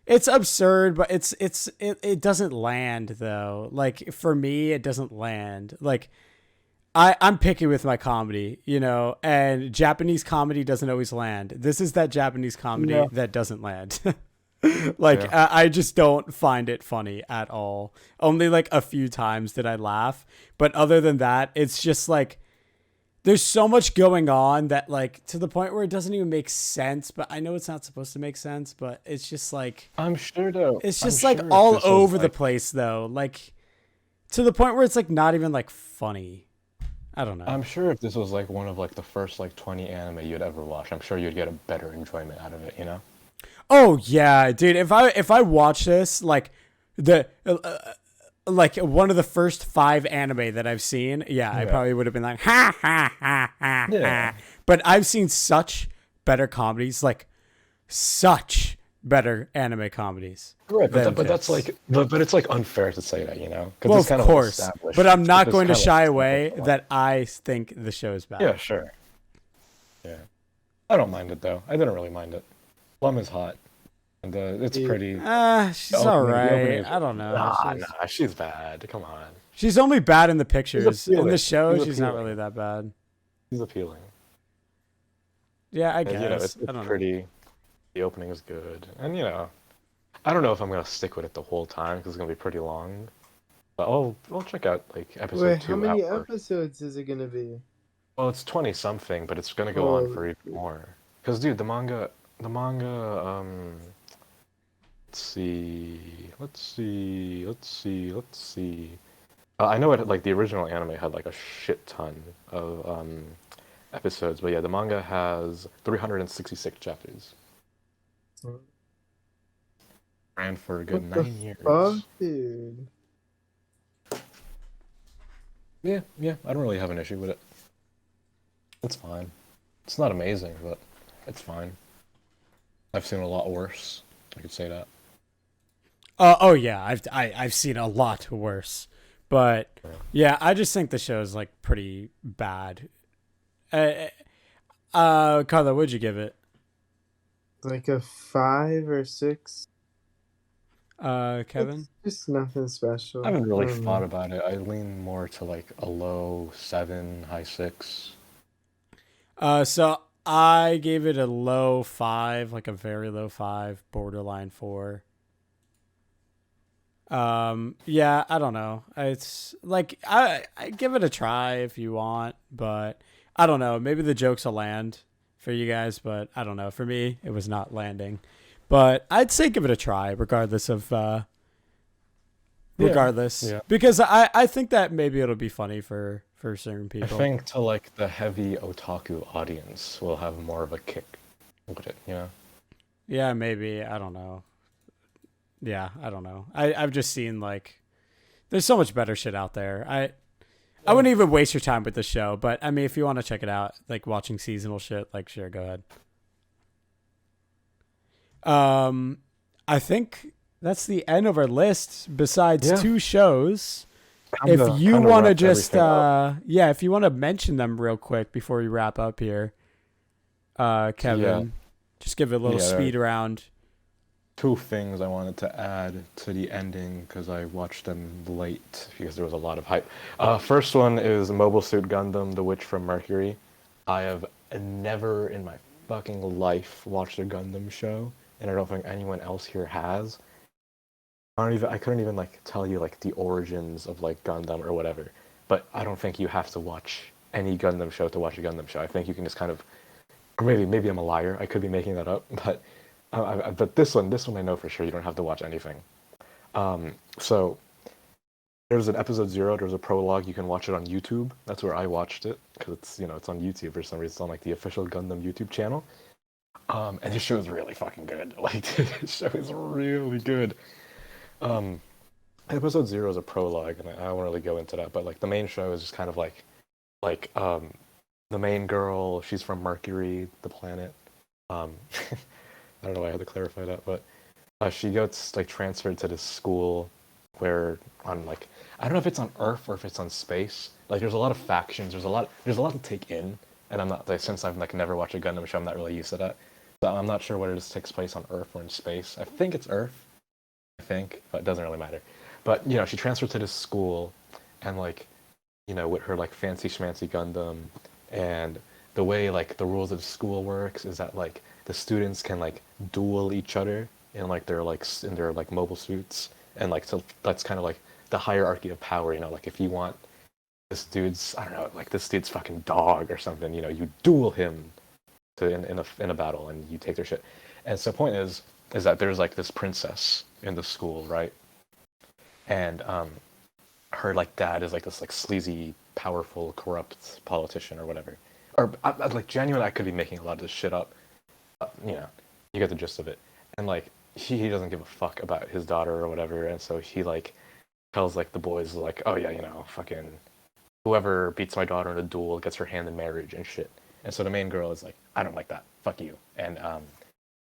it's absurd, but it doesn't land though. Like for me, it doesn't land. Like I'm picky with my comedy, you know, and Japanese comedy doesn't always land. This is that Japanese comedy that doesn't land. Like I just don't find it funny at all. Only like a few times did I laugh, but other than that, it's just like there's so much going on that like to the point where it doesn't even make sense. But I know it's not supposed to make sense, but it's just like I'm sure though. it's just I'm like sure if all this was, over the like- place though, like to the point where it's like not even like funny. I don't know. I'm sure if this was like one of like the first like 20 anime you'd ever watch, I'm sure you'd get a better enjoyment out of it, you know? Oh yeah, dude. If I watch this, like the like one of the first 5 anime that I've seen, I probably would have been like ha ha ha ha Yeah. ha. But I've seen such better comedies, like such better anime comedies. Right, than but that's this. like, but it's like unfair to say that, you know? 'Cause Well, it's kind of course, established. but I'm not It's going to kind of shy established away a lot. that I think the show is bad. Yeah, sure. Yeah, I don't mind it though. I didn't really mind it. Plum is hot, and it's pretty. She's The all opening right. is- I don't know. Nah, she's bad. Come on, She's only bad in the pictures. In appealing. the show, She's she's not appealing. really that bad. she's appealing. Yeah, I And, guess. you know, it's I don't know. pretty. The opening is good, and you know, I don't know if I'm gonna stick with it the whole time because it's gonna be pretty long. But I'll check out like episode Wait, 2. how many after. episodes is it gonna be? Well, it's 20 something, but it's gonna go on Oh. for even more. Cause dude, the manga. Let's see. I know it like the original anime had like a shit ton of episodes, but yeah, the manga has 366 chapters. Ran for a good What the 9 years. Fuck, dude. Yeah, I don't really have an issue with it. It's fine. It's not amazing, but it's fine. I've seen a lot worse. I could say that. Oh yeah, I've seen a lot worse, But yeah, I just think the show is like pretty bad. Carla, what'd you give it? Like a 5 or 6. Kevin? It's just nothing special. I haven't really don't thought know. about it. I lean more to like a low 7, high 6. So I gave it a low 5, like a very low 5, borderline 4. Yeah, I don't know. It's like I give it a try if you want, but I don't know. Maybe the jokes will land for you guys, but I don't know. For me, it was not landing. But I'd say give it a try, regardless of Yeah. because I think that maybe it'll be funny for certain I people. think to like the heavy otaku audience will have more of a kick with it, you know? Yeah, maybe. I don't know. Yeah, I don't know. I've just seen like there's so much better shit out there. I wouldn't even waste your time with the show, but I mean if you want to check it out, like watching seasonal shit, like sure, go ahead. I think that's the end of our list besides Yeah. 2 shows. If Kinda- you kinda want to wrapped just everything up. if you want to mention them real quick before we wrap up here, Kevin, just give it a little Yeah, speed round. 2 things I wanted to add to the ending because I watched them late because there was a lot of hype. First one is Mobile Suit Gundam: The Witch from Mercury. I have never in my fucking life watched a Gundam show, and I don't think anyone else here has. I couldn't even like tell you like the origins of like Gundam or whatever. But I don't think you have to watch any Gundam show to watch a Gundam show. I think you can just kind of, or maybe I'm a liar. I could be making that up, but this one I know for sure you don't have to watch anything. So there's an episode 0. There's a prologue. You can watch it on YouTube. That's where I watched it because it's on YouTube for some reason. It's on like the official Gundam YouTube channel. And this show is really fucking good. Like this show is really good. Episode 0 is a prologue, and I won't really go into that. But like the main show is just kind of like the main girl. She's from Mercury, the planet. I don't know why I had to clarify that, but she gets like transferred to this school where on like I don't know if it's on Earth or if it's on space. Like there's a lot of factions. There's a lot to take in, and I'm not like, since I've like never watched a Gundam show, I'm not really used to that. So I'm not sure whether this takes place on Earth or in space. I think it's Earth. But it doesn't really matter. But she transferred to this school, and like with her like fancy schmancy Gundam, and the way like the rules of the school works is that like the students can like duel each other in like their mobile suits, and like so that's kind of like the hierarchy of power. Like if you want this dude's fucking dog or something, you duel him in a battle, and you take their shit. And so the point is that there's like this princess in the school, right? And her like dad is like this like sleazy, powerful, corrupt politician or whatever. Or like genuinely, I could be making a lot of this shit up. You get the gist of it. And like he doesn't give a fuck about his daughter or whatever, and so he like tells like the boys like, oh yeah, fucking whoever beats my daughter in a duel gets her hand in marriage and shit. And so the main girl is like, I don't like that. Fuck you. And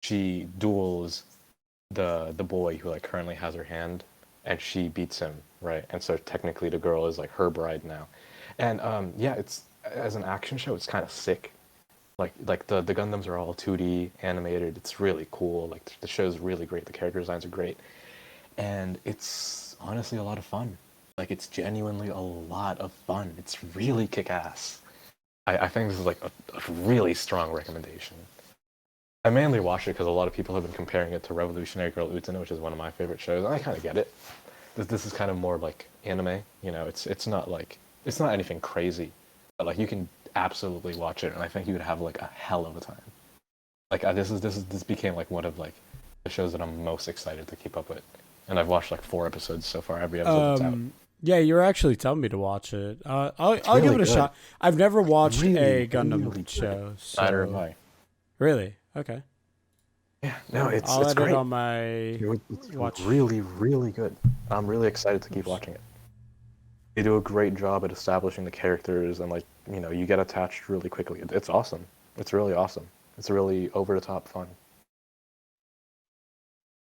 she duels the boy who like currently has her hand, and she beats him, right? And so technically the girl is like her bride now. And it's as an action show, it's kind of sick. Like the Gundams are all 2D animated. It's really cool. Like the show's really great. The character designs are great, and it's honestly a lot of fun. Like it's genuinely a lot of fun. It's really kick-ass. I think this is like a really strong recommendation. I mainly watch it because a lot of people have been comparing it to Revolutionary Girl Utena, which is one of my favorite shows, and I kind of get it. This is kind of more like anime, it's not anything crazy, but like you can absolutely watch it, and I think you would have like a hell of a time. Like this became like one of like the shows that I'm most excited to keep up with, and I've watched like 4 episodes so far. Every episode that's out. Yeah, you were actually telling me to watch it. I'll really give it a good. shot. I've never watched a Gundam really show. So... Neither have I. Really? Okay. Yeah, no, I'll it's add great. it on my It's watch. really, really good. I'm really excited to keep watching it. They do a great job at establishing the characters, and like you get attached really quickly. It's awesome. It's really awesome. It's really over the top fun.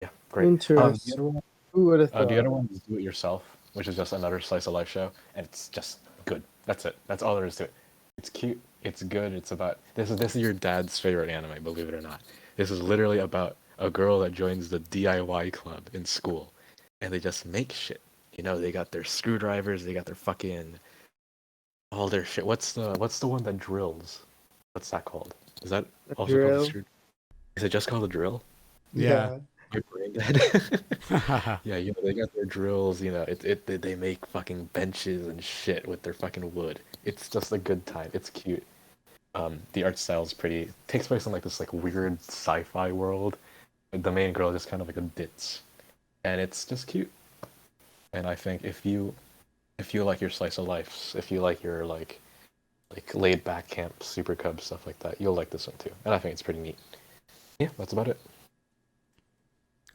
Yeah, great. Interesting. Who would have thought? The other one is Do It Yourself. which is just another slice of life show, and it's just good. That's it. That's all there is to it. It's cute. It's good. It's about this is your dad's favorite anime, believe it or not. This is literally about a girl that joins the DIY club in school, and they just make shit. You know, they got their screwdrivers, they got their fucking all their shit. What's the one that drills? What's that called? Is that also drill? called a screw? Is it just called a drill? Yeah. My brain dead. Yeah, you know, they got their drills, you know, they make fucking benches and shit with their fucking wood. It's just a good time. It's cute. The art style's pretty. Takes place in like this like weird sci-fi world. The main girl is just kind of like a ditz, and it's just cute. And I think if you like your slice of life, if you like your like laid back camp super cub stuff like that, you'll like this one too. And I think it's pretty neat. Yeah, that's about it.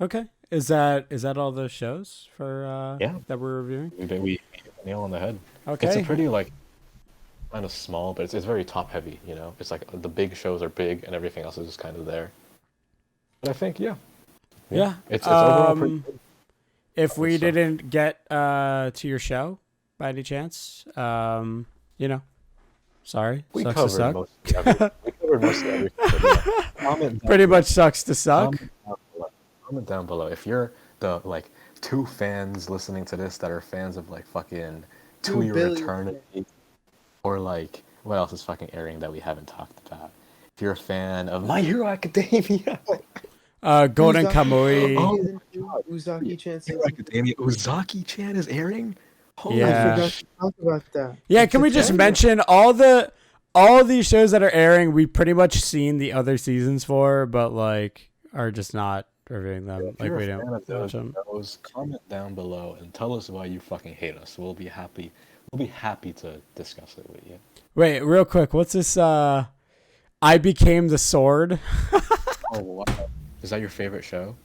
Okay. Is that all the shows for that we're reviewing? We hit the nail on the head. Okay. It's a pretty like kind of small, but it's very top heavy. You know, it's like the big shows are big, and everything else is just kind of there. But I think Yeah. it's overall pretty good. If we stuff. didn't get to your show by any chance, you know, sorry. We Sucks to covered suck. most of everything. We covered most of everything. But, yeah. Comment down Pretty below. much sucks to suck. Comment down below if you're the like 2 fans listening to this that are fans of like fucking To 2 Your billion. Eternity, or like what else is fucking airing that we haven't talked about. If you're a fan of My Hero Academia, Golden Uzaki- Kamui. Oh, Uzaki-chan. Hero Academia, Uzaki-chan is airing. Holy Yeah. I forgot shit. to talk about that. Yeah, It's can a we just banger. mention all these shows that are airing? We pretty much seen the other seasons for, but like are just not reviewing them. If Like you're we a fan don't of watch them. those, comment down below and tell us why you fucking hate us. We'll be happy to discuss it with you. Wait, real quick, what's this? I Became the Sword. Oh wow. Is that your favorite show?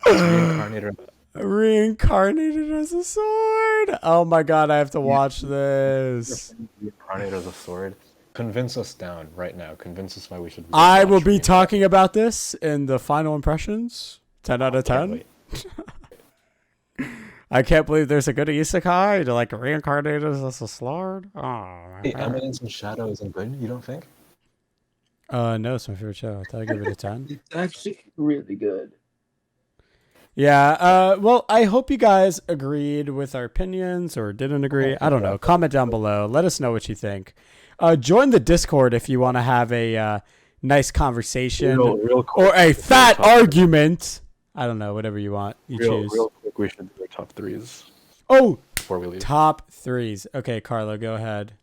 It's reincarnated. Reincarnated as a sword. Oh my god, I have to watch this. Reincarnated as a sword. Convince us down right now. Convince us why we should. I watch will be Reincarnated. talking about this in the final impressions. 10 out of Can't 10. wait. I can't believe there's a good isekai to like reincarnated as a sword. Oh my Hey, god. Eminence and Shadow isn't good. You don't think? No, it's my favorite show. I thought I'd give it a 10. It's actually really good. Yeah, well, I hope you guys agreed with our opinions or didn't agree. I don't know. Comment down below. Let us know what you think. Join the Discord if you want to have a nice conversation Real quick. or a fat argument. I don't know, whatever you want. You choose. Real quick, we should do our top 3s Oh, before we leave. top 3s. Okay, Carlo, go ahead.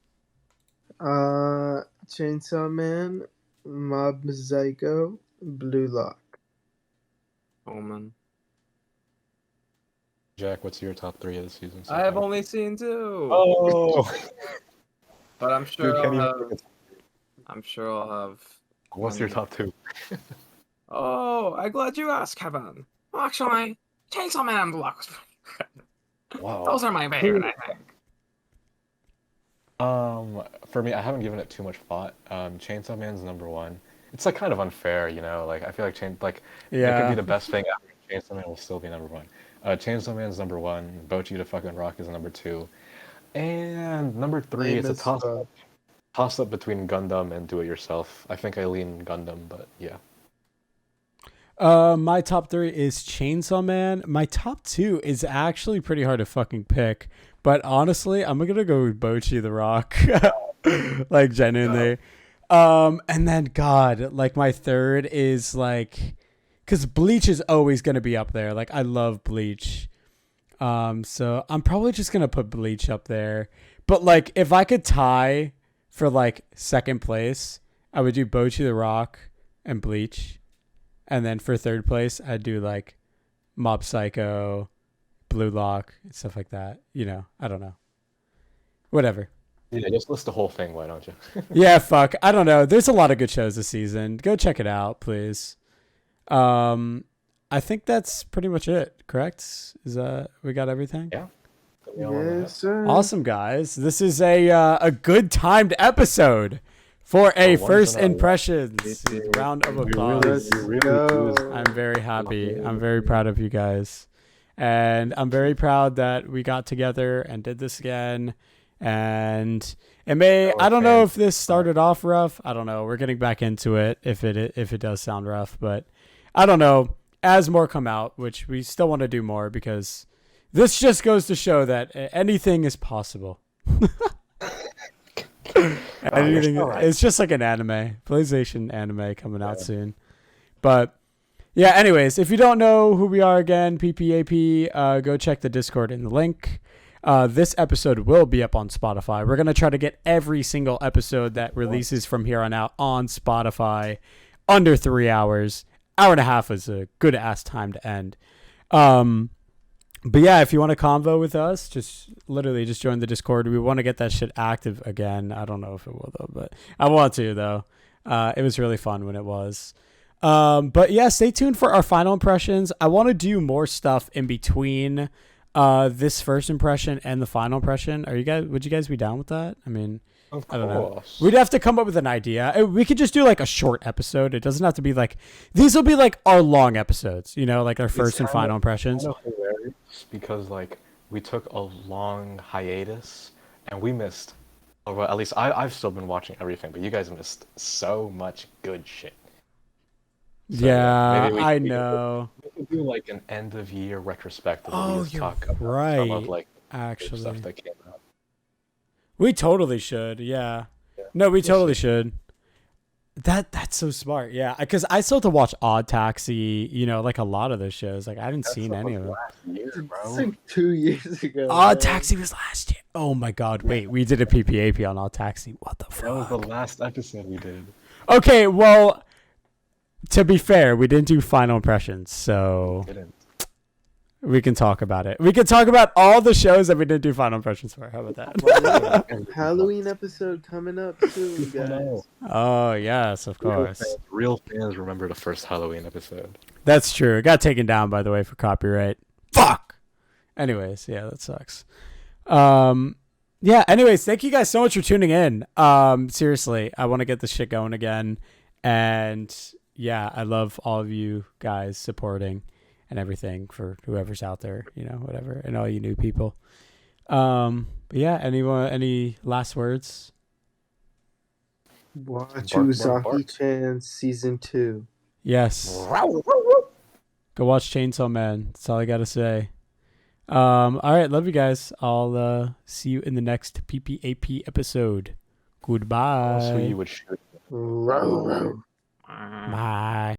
Chainsaw Man, Mob Psycho, Blue Lock. Oh man. Jack, what's your top 3 of the season? so I have far? only seen 2. Oh. But I'm sure Dude, can't I'll even have, pick I'm sure I'll have. What's your top 2? Oh, I'm glad you asked, Kevin. Actually, Chainsaw Man and Blue Lock was pretty good. Wow. Those are my favorite, I think. For me, I haven't given it too much thought. Chainsaw Man's number 1. It's like kind of unfair, you know. Like I feel like it could Yeah. be the best thing ever. Chainsaw Man will still be number 1. Chainsaw Man's number 1. Bocchi The fucking Rock is number 2, and number 3. Lame It's a as toss fuck. up between Gundam and Do It Yourself. I think I lean Gundam, but yeah. My top 3 is Chainsaw Man. My top 2 is actually pretty hard to fucking pick, but honestly, I'm gonna go with Bocchi The Rock. Like genuinely. And then God, like my 3rd is like, because Bleach is always gonna be up there. Like I love Bleach. So I'm probably just gonna put Bleach up there. But like, if I could tie for like 2nd place, I would do Bocchi The Rock and Bleach. And then for 3rd place, I'd do like Mob Psycho, Blue Lock, and stuff like that. You know, I don't know. Whatever. Yeah, just list the whole thing, why don't you? Yeah, fuck. I don't know. There's a lot of good shows this season. Go check it out, please. I think that's pretty much it, correct? We got everything? Yeah. Nail on the head. Yes, sir. Awesome, guys. This is a good timed episode for a For once first in our impressions round of We applause. really, we really go. do. I'm very happy. I'm very proud of you guys. And I'm very proud that we got together and did this again. And I don't know if this started off rough. I don't know. We're getting back into it if it does sound rough, but I don't know. As more come out, which we still want to do more because this just goes to show that anything is possible. Anything, it's just like an anime, PlayStation anime coming out soon. But yeah, anyways, if you don't know who we are again, PPAP, go check the Discord in the link. This episode will be up on Spotify. We're going to try to get every single episode that releases from here on out on Spotify under 3 hours. Hour and a half is a good ass time to end. But yeah, if you want to convo with us, just join the Discord. We want to get that shit active again. I don't know if it will though, but I want to though. It was really fun when it was. But yeah, stay tuned for our final impressions. I want to do more stuff in between this first impression and the final impression. Would you guys be down with that? I mean, I don't know. We'd have to come up with an idea. We could just do like a short episode. It doesn't have to be like, these will be like our long episodes, like our first and final impressions. It's kind of hilarious because like we took a long hiatus and we missed, or well, at least I've still been watching everything, but you guys missed so much good shit. So, yeah, I know. We could do like an end of year retrospective. Oh, just you're talk about right. some of like Actually, stuff that came out. We totally should. Yeah. No, we totally should. That's so smart. Yeah, because I still have to watch Odd Taxi. Like a lot of those shows. Like I haven't seen any of them. It's like 2 years ago. Odd Taxi was last year. Oh my God! Wait, we did a PPAP on Odd Taxi. What the fuck? That was the last episode we did. Okay, well, to be fair, we didn't do final impressions, so we can talk about it. We can talk about all the shows that we didn't do final impressions for. How about that? Halloween episode coming up soon, guys. Oh, yes, of course. Real fans remember the first Halloween episode. That's true. It got taken down, by the way, for copyright. Fuck! Anyways, yeah, that sucks. Yeah, anyways, thank you guys so much for tuning in. Seriously, I want to get this shit going again. And yeah, I love all of you guys supporting and everything for whoever's out there, whatever, and all you new people. But yeah, any last words? Watch Uzaki-chan season 2. Yes. Go watch Chainsaw Man. That's all I gotta say. All right, love you guys. I'll see you in the next PPAP episode. Goodbye. So you would shoot. Bye.